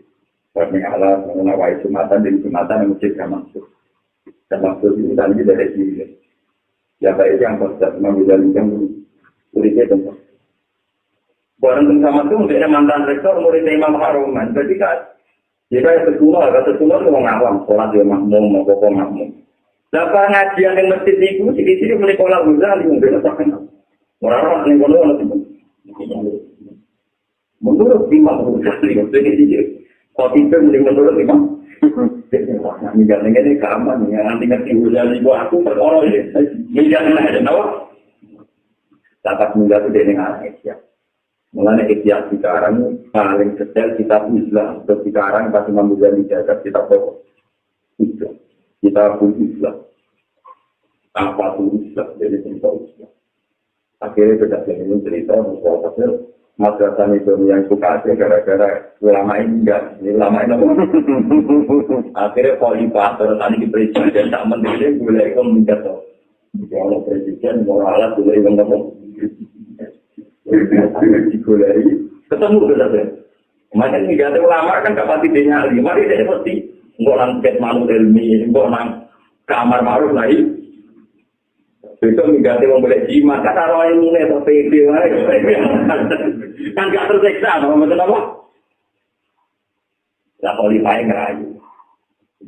Karena Allah mengenai Jumatan dan Jumatan yang masjid yang masuk. Dan masuk itu tadi dari sini. Ya baik yang pasti mengambil yang muridnya tempat. Barang sama itu untuk mantan rektor murid Imam Haruman. Jadi kan, jika sekolah itu orang awam, sholat dia makmum, mau pokok makmum. Dapat ngajian yang masjid itu, di sini mulai pola Ghazali, mungkin tak kenal. Orang-orang yang kono itu. Menurut Imam Ghazali, jadi dia, khotibah mulai menurut Imam. Minggat ini keaman, yang nanti ngerti Ghazali buat aku berkorol ini. Minggat ini ada nawa. Dapat minggat itu dari Indonesia. Mengenai ikhtiar sekarang paling detail kitab Islam. Sekarang pas Imam Ghazali jaga kitab pokok Islam. Kita pun Islam. Apa pun Islam, jadi tentang Islam. Akhirnya berdasarkan ini cerita, bahwa madrasah itu yang suka aja gara-gara ulama ini enggak. Ulama ini akhirnya khalifah, terus tadi di presiden, tak menteri, boleh ikut meningkat. Kalau presiden, moralat, boleh ikut ngomong. Digolari, ketemu berdasarkan. Makanya ini ada ulama kan kapan tidak nyari, mari dia seperti enggak langket malu ilmi, enggak nang kamar maruf lagi. Itu mengganti membeli jimat, kata orang ini nih seperti itu, kan nggak tersiksa, betul apa? Lah khalifah ngerayu,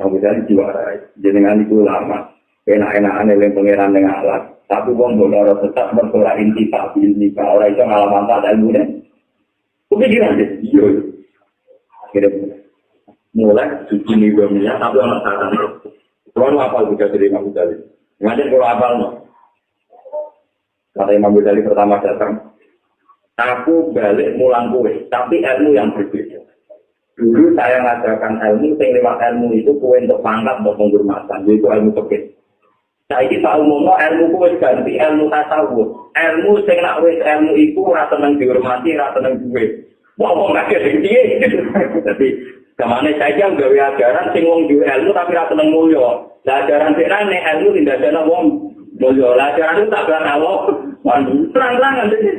kemudian juara, jenengan itu lama, enak-enakan yang pengiran dengan alat, tapi wong bodoh tetap bersuara inti tak orang itu ngalaman tak ilmu deh. Kepikiran deh, iya. Akhirnya mulai suci nibamnya, tapi orang saran. Kalau hafal juga dari Imam Ghazali. Ngajar kalau hafal, no. Kata Imam Ghazali pertama datang, aku balik mulang kue, tapi ilmu yang berbeda. Dulu saya ngajarkan ilmu, yang lewat ilmu itu kue untuk pangkat, untuk penghormatan, yaitu ilmu fikih. Saya kita umumnya ilmu kue ganti ilmu tasawuf. Ilmu yang nak wes ilmu itu rasa senang dihormati, rasa senang duit. Wah, nggak ada dia. Jadi kemana saja gawe ajaran sing wong duwe ilmu tapi ra seneng mulya. Lah ajaran sing rene ilmu tindak ana wong mulya. Lah ajaran itu tak bilang Allah. Terang-terangan dene.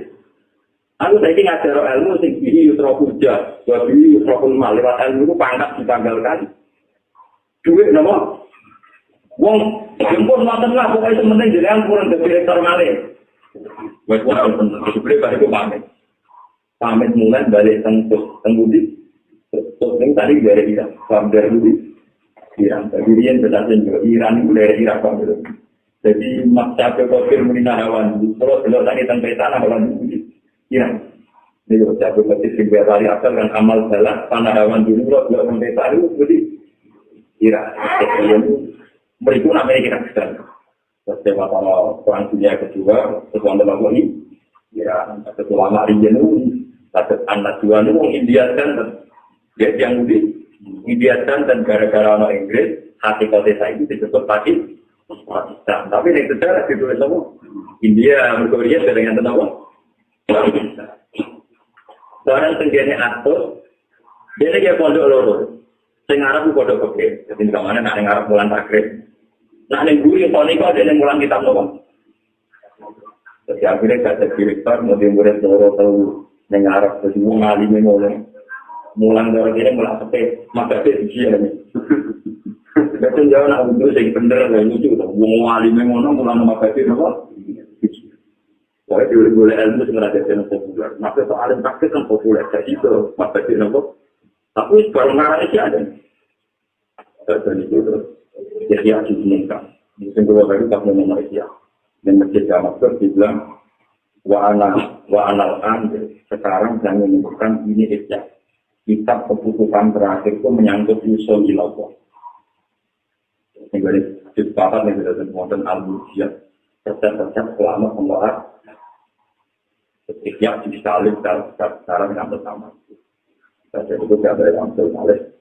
Aku saiki ngajar ilmu sing bihi yusra puja, wa bihi yusra mal. Lewat ilmu itu pangkat ditanggalkan. Duit napa? Wong jemput ngoten lah pokoke sementing jenengan purun dadi direktur malih. Wes wae sebenarnya bariku pamit mulai balik tembudi. Ini tadi dari Irak, dari dulu Iran. Bagian berdasarkan juga Iran itu dari Irak. Jadi maksa kekosir meninahawan. Terus kalau tadi tentang tanah orang itu Iran. Ini kalau saya berkata sebenarnya asal kan amal salah panahawan dulu kalau tentang tanah itu jadi Iran. Berikut namanya Irak. Setelah perang dunia kedua, setelah melakukan ini, Iran. Setelah Marian itu, anak dua itu India kan. Dia yang dibiarkan dan gara-gara orang Inggris hati kota saya itu disebut Pakistan. Tapi yang sejarah ditulis apa? India, Korea dengan apa? Barang tenggine atur, dia kayak pondok loro. Sing Arab itu pondok oke. Jadi kemana nak yang Arab bulan takrib. Nah yang guru yang paling kau ada yang mulang kitab nopo. Jadi akhirnya kata direktur mau murid loro tahu yang Arab terus mau ngalimin oleh. Mulang dari ini mulang sepe, maka dia ni. Betul jauh nak untuk segi bener dan lucu. Wong wali mengono mulang maka dia apa? Boleh boleh ilmu sebenarnya jadi populer. Maka soal praktek kan populer. Jadi itu maka dia apa? Tapi baru ngarang itu ada. Dan itu terus jadi aja diminta. Mungkin dua kali tak mau Malaysia. Dan masjid Jamakir dibilang wa anal an sekarang jangan menyebutkan ini ijazah. Kitab keputusan terakhir itu menyangkut usul ilmu. Ini disepakati yang sudah disebutkan al-Mujiyah. Resep-resep selama pembahas setiap disalib secara yang bersama. Jadi itu tidak ada yang tersalib.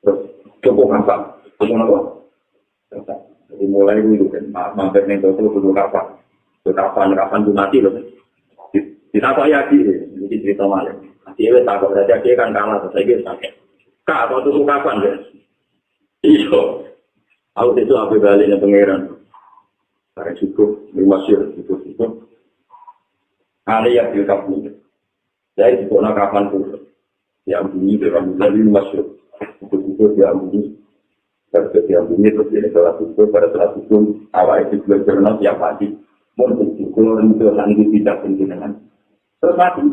Terus cukup apa? Cukup apa? Jadi mulai dulu kan, mampir nih dulu kapan? Kapan itu mati loh. Kita kok yakin, ini cerita malam. Dia takut saja dia kan kalah terus saya sakit. Kak, kau tunggu kapan ya? Iyo, aku itu apa baliknya pangeran? Karena cukup, masih cukup. Ada yang tidak punya. Saya itu nak kapan pun. Yang bunyi dalam bulan masuk. Cukup yang bunyi. Terus yang bunyi terus ini salah satu pada salah satu awal itu belajar tiap pagi. Mungkin cukup itu nanti tidak pentingan. Terus mati.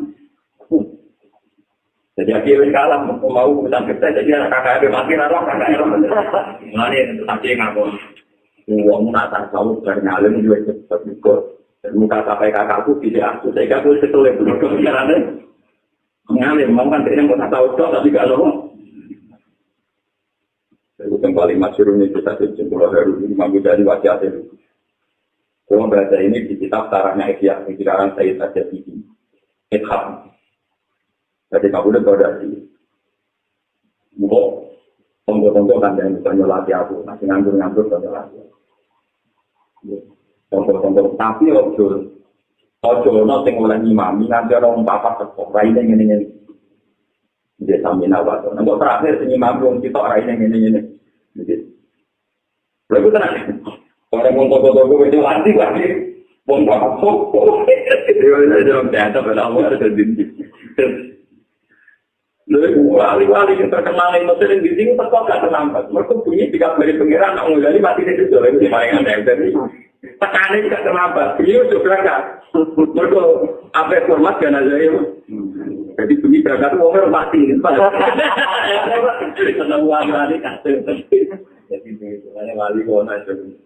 Jadi akhirnya kalah mau urusan kita jadi anak kakak ada mati orang kakak ada mana tapi ngapa uang nak tahu dari alim juga cepat ikut dan muka sampai kakakku tidak aku saya aku setelah itu kepikirannya ngalim mau kan dia mau tahu tapi gak loh itu kembali masyhur ini kita sejumlah hari ini mampu dari wajah itu kalau baca ini di kitab tarahnya Ihya pikiran saya saja ini Ihya. Jadi kamu udah tahu dari buku tonggo-tonggo kan yang bisa nyelati aku, masih nganggur-nganggur bisa nyelati. Tonggo-tonggo, tapi ojo no sing oleh imami nanti orang bapak tekok raine ngene-ngene. Dia sambil nawat. Nggak terakhir sing imam belum kita raine ngene-ngene. Jadi, lalu tenang. Orang tonggo-tonggo itu lagi. Wong bapak kok. Dia udah jatuh pada awal ada dinding. Lalu wali-wali yang terkenal yang sering di sini tetap gak terlambat. Mereka bunyi tiga dari pengiran, nak mengali mati di situ. Lalu paling aneh. Jadi tekanan tidak terlambat. Beliau sudah berangkat. Mereka apa format kan aja ya. Jadi bunyi berangkat itu orang mati. Senang wali-wali kasih. Jadi itu wali kona itu.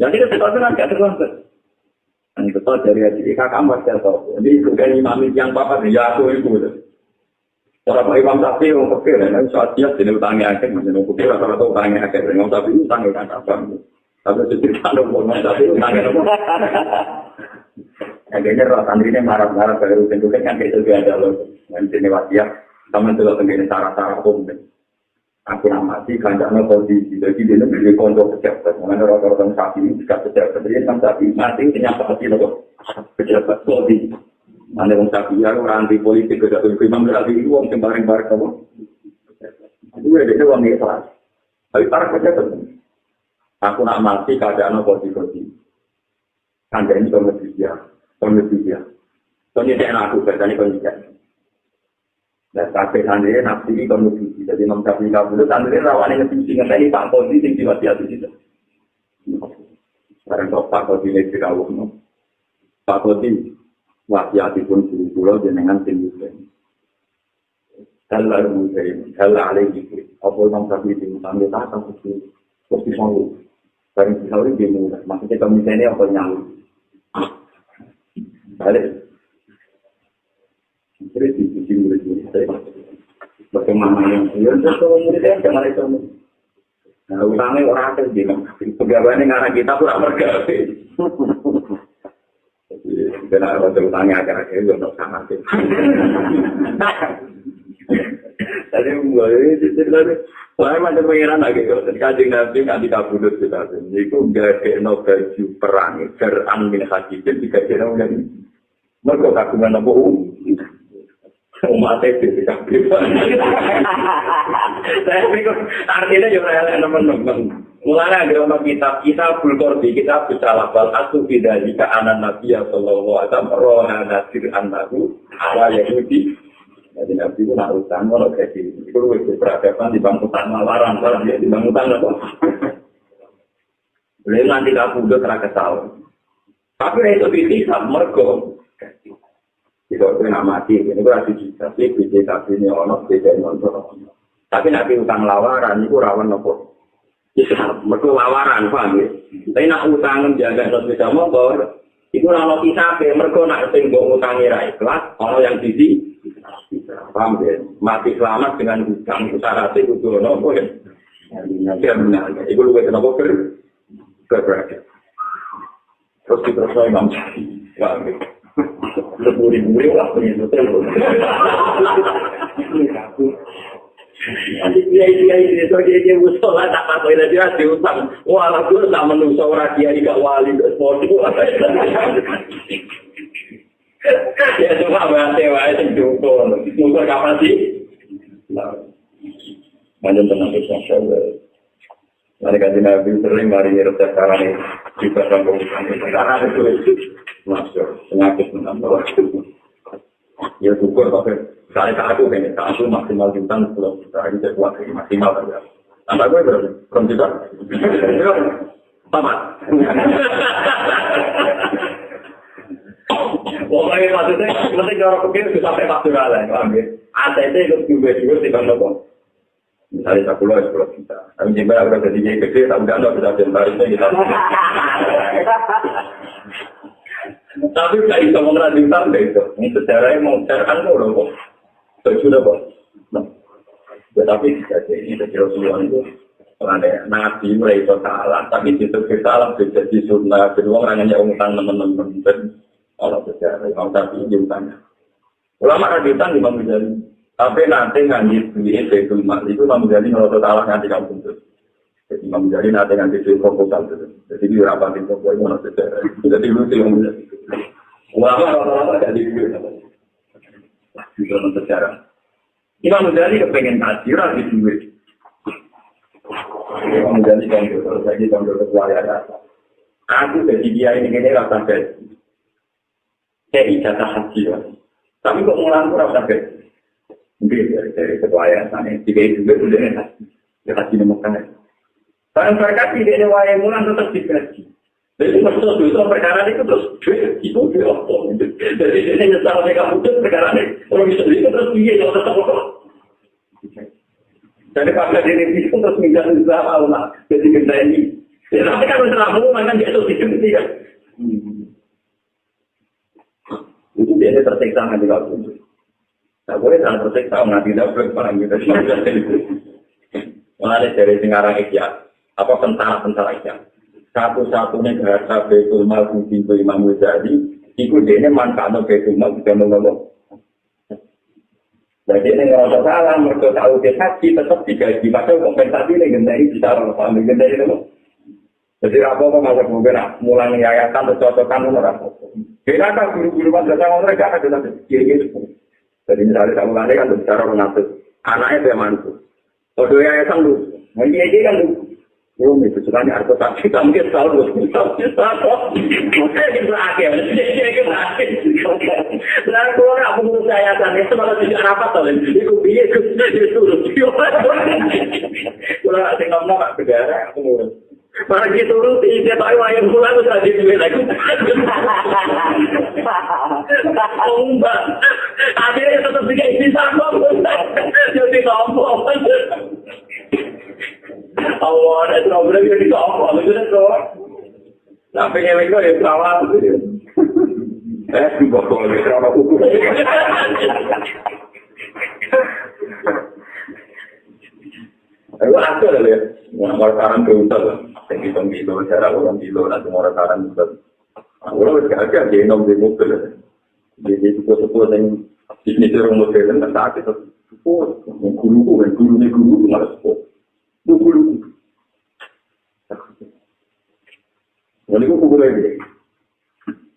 Jadi itu gak terlambat. Ini betul dari kakak mas ya. Jadi bukan imam yang bapak ya aku itu. Orang Pak Imam Syafi'i wong fikih lan saat dia dene utange akeh menjen fikih rata-rata utange akeh Imam Syafi'i utange kan apa. Tapi cerita Imam Syafi'i utange apa. Akhirnya roh santrine marah-marah baru tentukan kan itu dia ada loh. Dan sini wasiat sama juga tenggene cara-cara umum. Aku amati kancane kondisi jadi dia lebih kontrol pejabat. Mengenai orang-orang Syafi'i juga pejabat dia kan Syafi'i mati ternyata pasti loh pejabat kodi. Mana orang Syafi'i orang anti politik ke dalam Imam Syafi'i uang sembarang-barang kamu. Itu ada uang ikhlas. Tapi para pejabat. Aku nak mati keadaan kodi-kodi. Anda ini kondisi dia. Kondisi aku bertanya kondisi. Dan sampai sendiri nafsi kondisi. Jadi Imam Syafi'i kabur sendiri rawan yang ngerti ini Pak Kodi yang diwasiat itu. Sekarang Pak Kodi ini dirawat. Pak Kodi wasiatipun guru kula jenengan sing muslim. Kalau muslim, kalau alih itu, apa Imam Syafi'i itu sampai tak sampai itu mau. Dari sekali dia mudah. Maksudnya komisi ini apa nyali? Balik. Jadi diskusi murid-murid saya. Bagaimana yang murid-murid jangan itu. Nah, utangnya orang akan bilang. Pegawainya ngarang kita pun mergawe. Jadi, benar ada utangnya akhir-akhir itu untuk sama sih. Jadi, saya macam pengiran lagi. Kajing Nabi nanti kabudut kita. Itu gak kena baju perang. Ger'an min hajibin jika kena ulang. Mereka kagungan apa umatnya itu tidak saya pikir artinya juga teman-teman mulanya agama kita bulkordi kita bisa labal asuh tidak jika anak Nabi sallallahu alaihi wasallam rohana nasir annahu ala Yahudi. Jadi Nabi itu nak utang kalau kayak gini itu lebih berhadapan di bangku tanah larang kalau dia di bangku tanah kok boleh nanti kamu udah terang kesal tapi itu tidak mergo tidak pernah mati, ini berarti juga sih, BJKB ini ono, BJKB ini tapi nanti utang lawaran, itu rawan nopo. Mereka lawaran, paham ya? Tapi nak utang menjaga sepeda motor, itu kalau kita, mereka nak tinggal utangnya ikhlas, ono yang sisi, paham ya? Mati selamat dengan utang, itu syaratnya itu nopo ya? Ya benar, itu lebih nopo berberagam. Terus kita selesai Imam Syafi'i, paham ya? Leburi-buri lah penyusutan. Nanti dia usul lah tak patut dia diutang. Wah, aku tak menuso orang dia tidak wali bodoh. Ya cuma bahasa wae sing diukur. Ukur kapan sih? Macam tenang insyaallah. Mari kaji Nabi sering mari resep carane juga sambung karena itu masuk penyakit menambah. Ya syukur tapi saya aku ini aku maksimal jutaan 10 juta ini saya kuat maksimal saja. Tambah gue berapa? Komputer. Tamat. Pokoknya maksudnya penting orang pikir sampai maksimal lah, paham ya? ATT itu juga tidak nopo. Misalnya 10 juta. Tapi jika ada jadi gede, tak udah bisa jembarin kita. Tapi tidak bisa mengerjakan itu. Ini sejarahnya mau carikan dulu kok. Sudah kok. Tetapi ini sejarah semua itu. Ada nabi mulai itu salah, tapi itu salah jadi sunnah. Kedua orangnya utang teman-teman dan orang sejarah mau tapi utangnya. Ulama rajutan di Imam Ghazali. Tapi nanti nganjit duit itu Imam Ghazali kalau salah nanti kamu tuntut. Jadi Imam Ghazali nanti nganjit duit komputer itu. Jadi di rapat itu boleh mana sejarah. Jadi lu sih Imam Ghazali. Ulama jadi duit. Di dalam sejarah. Imam Ghazali kepengen tajirah di duit. Imam Ghazali komputer, jadi komputer keluarga. Aku jadi dia ini rasa sampai. Saya ijazah haji. Tapi kok mulang rasa sampai. Mungkin dari ketua yayasan ini, 3 juga sudah haji nemukan. Kalau mereka tidak ada wayang mulan tetap digaji. Jadi maksud itu perkara itu terus itu diopong. Jadi ini nyesal mereka putus perkara ini. Kalau bisa itu terus dia yang tetap kok. Jadi pada diri itu terus minta usaha Allah. Jadi kita ini. Ya tapi kalau selalu mana dia itu tidak. Itu biasanya tersiksa nanti kalau putus. Tak boleh jangan tersiksa nanti dapat barang kita. Mulai dari sekarang ikhya, apa tentara ikhya. Satu-satunya bahasa Baitul Mal di Imam Ghazali, itu dia manfaatnya Baitul Mal juga ngomong. Jadi ini ngerasa salah, mereka tahu dia haji tetap digaji, padahal kompensasi ini gendai bisa orang paham gendai itu. Jadi apa-apa masa mungkin mulai yayasan atau cocokan orang. Beda kan guru-guru madrasah orang mereka ada kiri-kiri. Jadi misalnya saya mulai kan bicara mengatur anaknya dia mantu. Kalau yayasan lu, ini kan lu. Belum itu sebenarnya arti tak kita mungkin selalu mungkin itu akhir. Lalu orang pengurus yayasan itu malah tidak rapat oleh itu biaya itu. Kalau ada ngomong pak negara pengurus. Malah gitu lu dia tahu ayam pulang sudah dijual lagi. Mbak, akhirnya tetap dikasih sama. Jadi ngomong. Allah ada problem yang disokong, itu dah sampai ngeleng kau yang salah. Bokong ni sama hukum. Aku ada lah ya, orang karan beruntung lah. Tinggi kilo, cara orang kilo, nanti orang karan beruntung. Orang berkata dia nom di muka lah. Jadi sepuh-sepuh yang bisnis orang modern tak sakit tu. Guru ni malas sepuh. Dulu. Jadi aku lagi.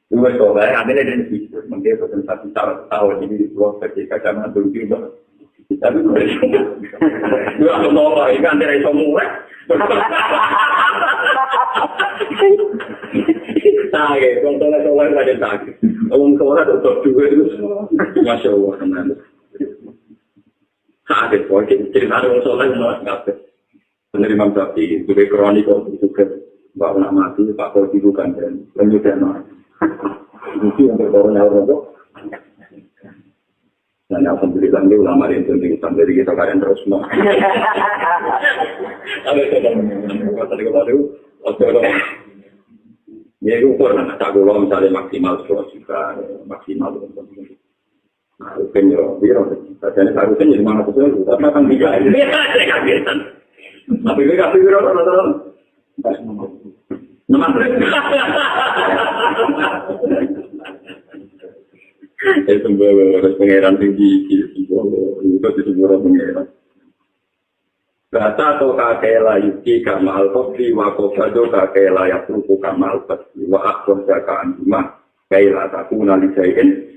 Dua tahun ada yang sih, mungkin betul satu tahun ini di luar ketika zaman dulu juga. Tapi dua tahun ikan dari semua. Sakit, orang tua ada sakit. Orang tua dokter juga itu, masya Allah teman. Sakit, cerita orang tua nggak. Penerima sapi, itu kronik juga Mbak nak mati, Pak Kodi bukan dan lanjutkan itu yang berkornya orang itu. Dan alhamdulillah ini ulama yang penting sampai kita kalian terus semua. Ada tadi kemarin, ya ukur tak gula misalnya maksimal 100 juta, maksimal. Nah, biro, jadi harusnya 500 juta, tapi kan tidak. Biasa. Tapi kita kasih berapa nonton? Nomor itu sebuah pengeran tinggi itu sebuah pengeran. Kata atau kakek layuki kamal kopi wakofado kakek layak ruku kamal pasti wa akhor jakaan cuma kaila takuna lisain.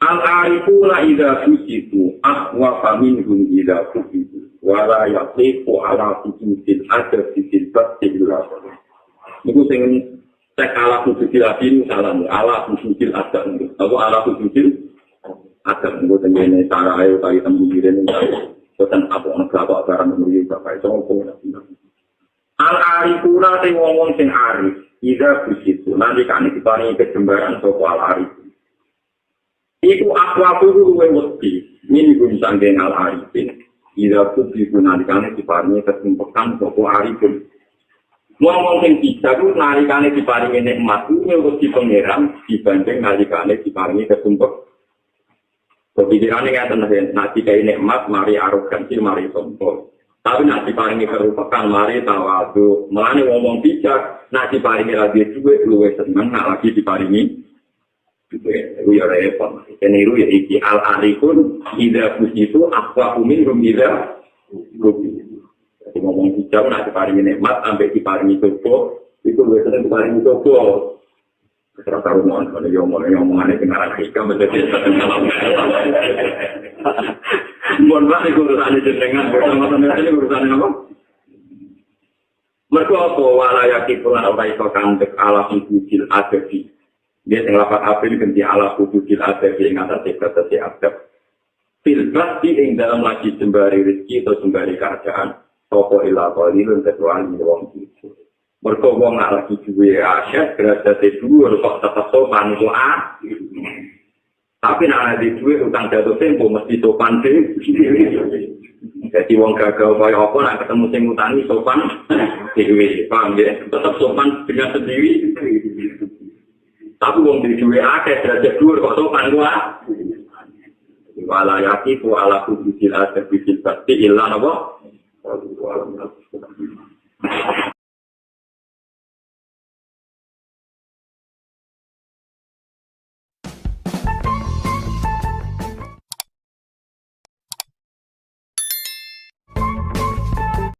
Al-arifu la idha fusitu ahwa faminhum idha fusitu wala yaqifu ala fusitil adab fitil batil rasul. Itu yang cek ala fusitil adab salam ala fusitil adab atau ala fusitil adab itu yang cara ayo kali tembuhirin bukan apa barang memberi bapak itu al-arifu la yang ngomong sing arif idha fusitu nanti kan diparingi kejembaran sopo al-arifu. Iku akwa kudu luwe wedi, ini pun sanggeng al-arifin. Ida putri pun nalikane diparingi ketumpekan soko arifin. Ngomong yang bisa itu nalikane diparingi nikmat, itu wedi pengeran dibanding nalikane diparingi ketumpek. Kepikirannya ngatakan, nanti kayak nikmat, mari arogansi, mari sombong. Tapi nanti diparingi kerupakan, mari tawadu. Melani ngomong bijak, nanti diparingi lagi duit, luwe seneng, lagi diparingi. Itu ya repot. Keniru ya iki al-arifun idza fusitu aqwa minhum idza rubi. Jadi ngomong hijau nak diparingi nikmat sampai diparingi coba itu biasanya diparingi coba. Terus taruhan kalau ngomongane dengaran hikam menjadi salam. Mohon maaf urusan jenengan bersama-sama ini urusan apa? Mergo apa wala yakifun ora iso kandek ala fujil adabi. Dia yang lapat April ganti ala kududil adab yang atas ekspektasi adab. Filbas di yang dalam lagi sembari rezeki atau sembari keadaan. Toko ilah qalilun kecuali wong itu. Mereka wong lagi duwe asyik derajat dua kok tetap sopan itu Tapi nak ada duwe utang jatuh tempo mesti sopan deh. Jadi wong gagal kaya apa nak ketemu sing utangi sopan dewe. Paham ya? Tetap sopan dengan sendiri. Tapi wong di duwe akeh derajat dhuwur kok sopan gua. wala yaqifu ala hududil adabi fil basti illa napa